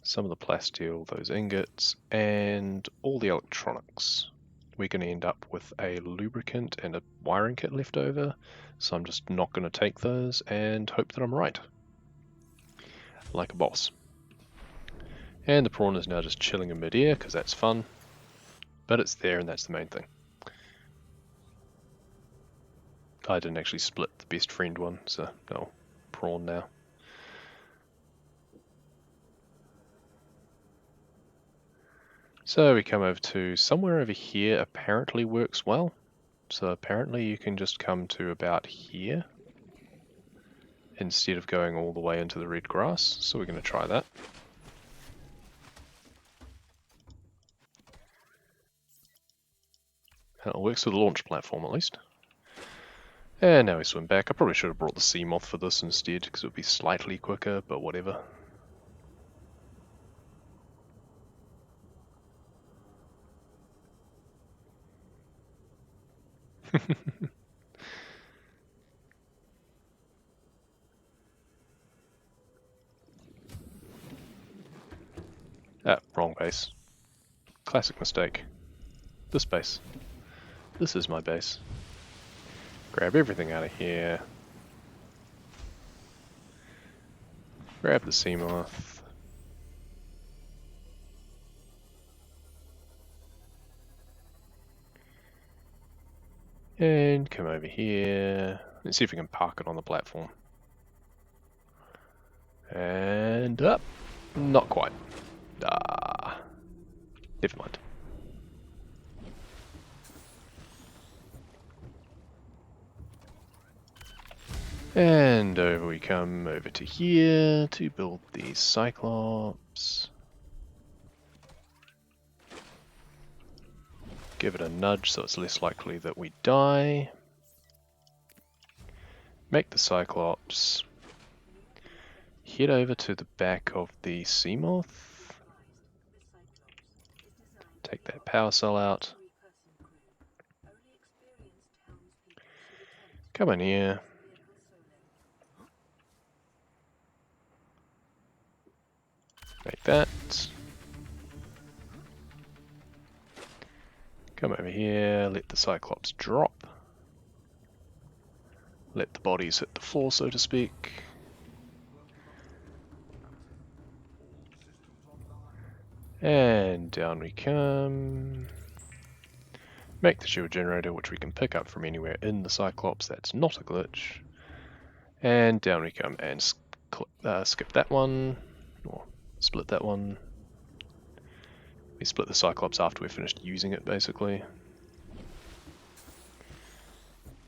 some of the plasteel, those ingots, and all the electronics. We're going to end up with a lubricant and a wiring kit left over, so I'm just not going to take those and hope that I'm right. Like a boss. And the prawn is now just chilling in mid-air, because that's fun. But it's there, and that's the main thing. I didn't actually split the best friend one, so no, prawn now. So we come over to somewhere over here apparently works well. So apparently you can just come to about here instead of going all the way into the red grass. So we're going to try that. It works with the launch platform at least. And now we swim back. I probably should have brought the sea moth for this instead because it would be slightly quicker, but whatever. Ah, wrong base. Classic mistake. This base. This is my base. Grab everything out of here. Grab the sea moth. And come over here. Let's see if we can park it on the platform. And up. Not quite. Ah. Never mind. And over we come over to here to build the Cyclops. Give it a nudge so it's less likely that we die. Make the Cyclops. head over to the back of the sea moth. Take that power cell out. Come in here. Make that. Come over here, let the Cyclops drop. Let the bodies hit the floor, so to speak. And down we come. Make the shield generator, which we can pick up from anywhere in the Cyclops. That's not a glitch. And down we come and skip that one, or split that one. We split the Cyclops after we're finished using it, basically.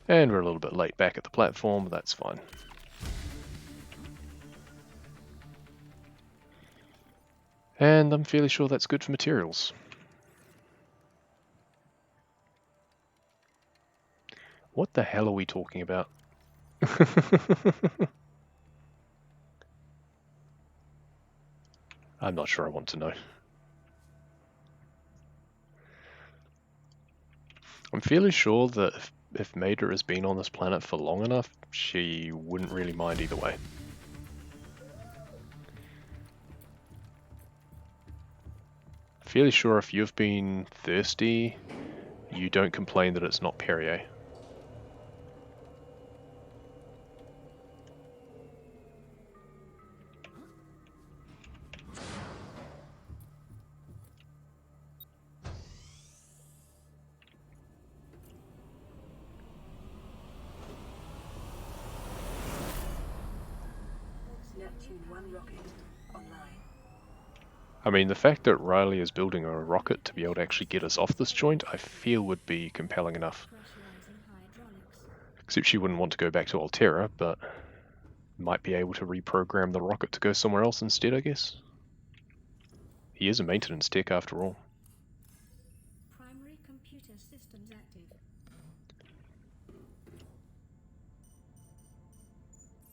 And we're a little bit late back at the platform, but that's fine. And I'm fairly sure that's good for materials. What the hell are we talking about? I'm not sure I want to know. I'm fairly sure that if Maida has been on this planet for long enough, she wouldn't really mind either way. Fairly sure if you've been thirsty, you don't complain that it's not Perrier.
Neptune 1 rocket online.
I mean, the fact that Riley is building a rocket to be able to actually get us off this joint, I feel would be compelling enough. Except she wouldn't want to go back to Altera, but might be able to reprogram the rocket to go somewhere else instead, I guess. He is a maintenance tech after all.
Primary computer systems active.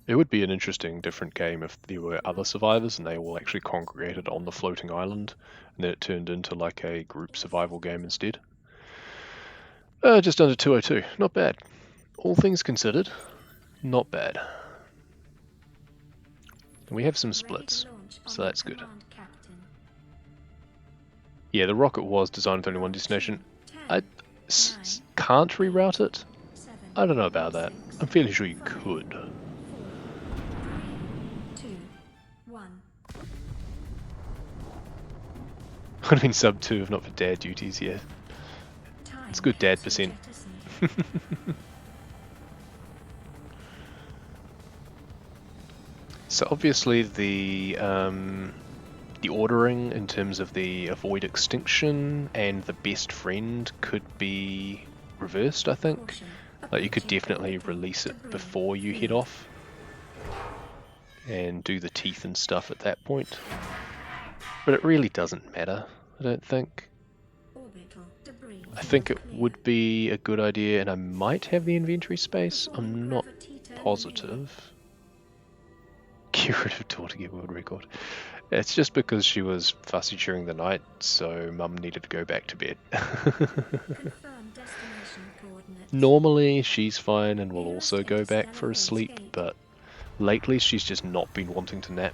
It would be an interesting, different game if there were other survivors and they all actually congregated on the floating island, and then it turned into like a group survival game instead. Just under 202, not bad. All things considered, not bad. And we have some splits, so that's good. Yeah, the rocket was designed with only one destination. I can't reroute it? I don't know about that. I'm fairly sure you could. Would have been sub 2 if not for dad duties, yeah. It's good dad percent. So obviously the ordering in terms of the avoid extinction and the best friend could be reversed, I think. Like you could definitely release it before you head off and do the teeth and stuff at that point. But it really doesn't matter, I don't think. I think it would be a good idea, and I might have the inventory space, I'm not positive. Get rid of daughter, get world record. It's just because she was fussy during the night, so mum needed to go back to bed. Normally she's fine and will also go back for a sleep, but lately she's just not been wanting to nap.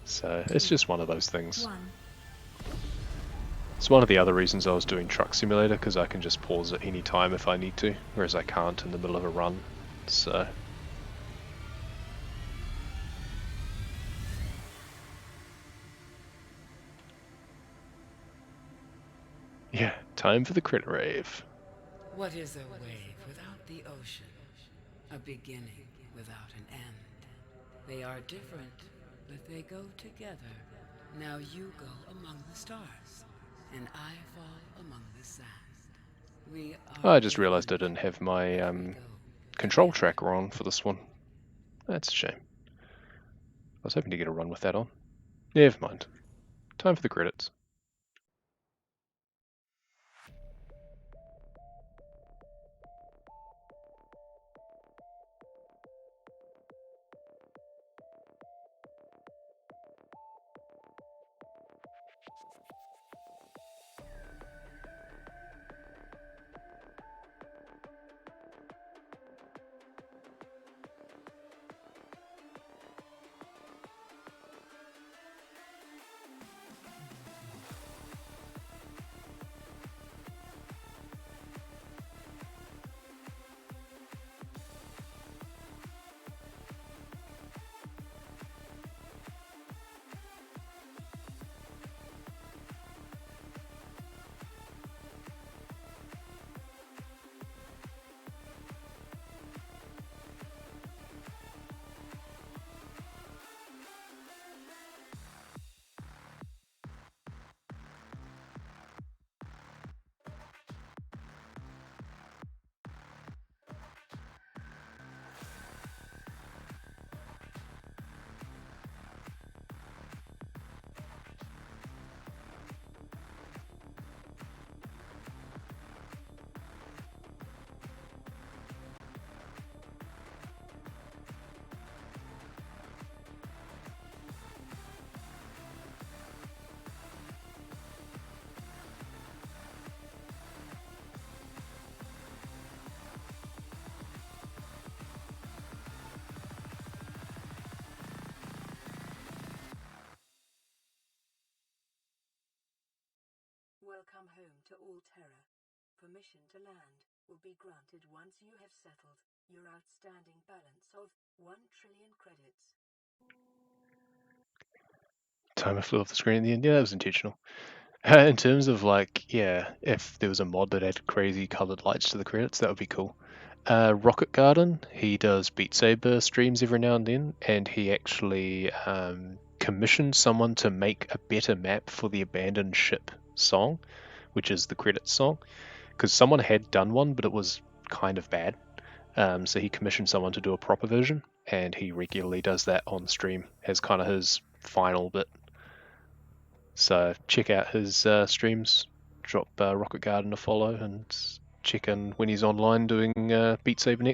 So it's just one of those things. It's one of the other reasons I was doing Truck Simulator, because I can just pause at any time if I need to, whereas I can't in the middle of a run. So yeah, time for the crit rave.
What is a wave without the ocean? A beginning without an end. They are different, but they go together. Now you go among the stars, and I fall among the sand. We are
I just realised I didn't have my control tracker on for this one. That's a shame. I was hoping to get a run with that on. Never mind. Time for the credits.
Welcome home to all terror. Permission to land will be granted once you have settled your outstanding balance of 1 trillion credits.
Timer flew off the screen at the end. Yeah, that was intentional. In terms of like, yeah, if there was a mod that had crazy colored lights to the credits, that would be cool. Rocket Garden, he does Beat Saber streams every now and then, and he actually commissioned someone to make a better map for the Abandoned Ship song, which is the credits song, because someone had done one, but it was kind of bad. So he commissioned someone to do a proper version, and he regularly does that on stream as kind of his final bit. So check out his streams. Drop Rocket Garden a follow and check in when he's online doing Beat Saber next.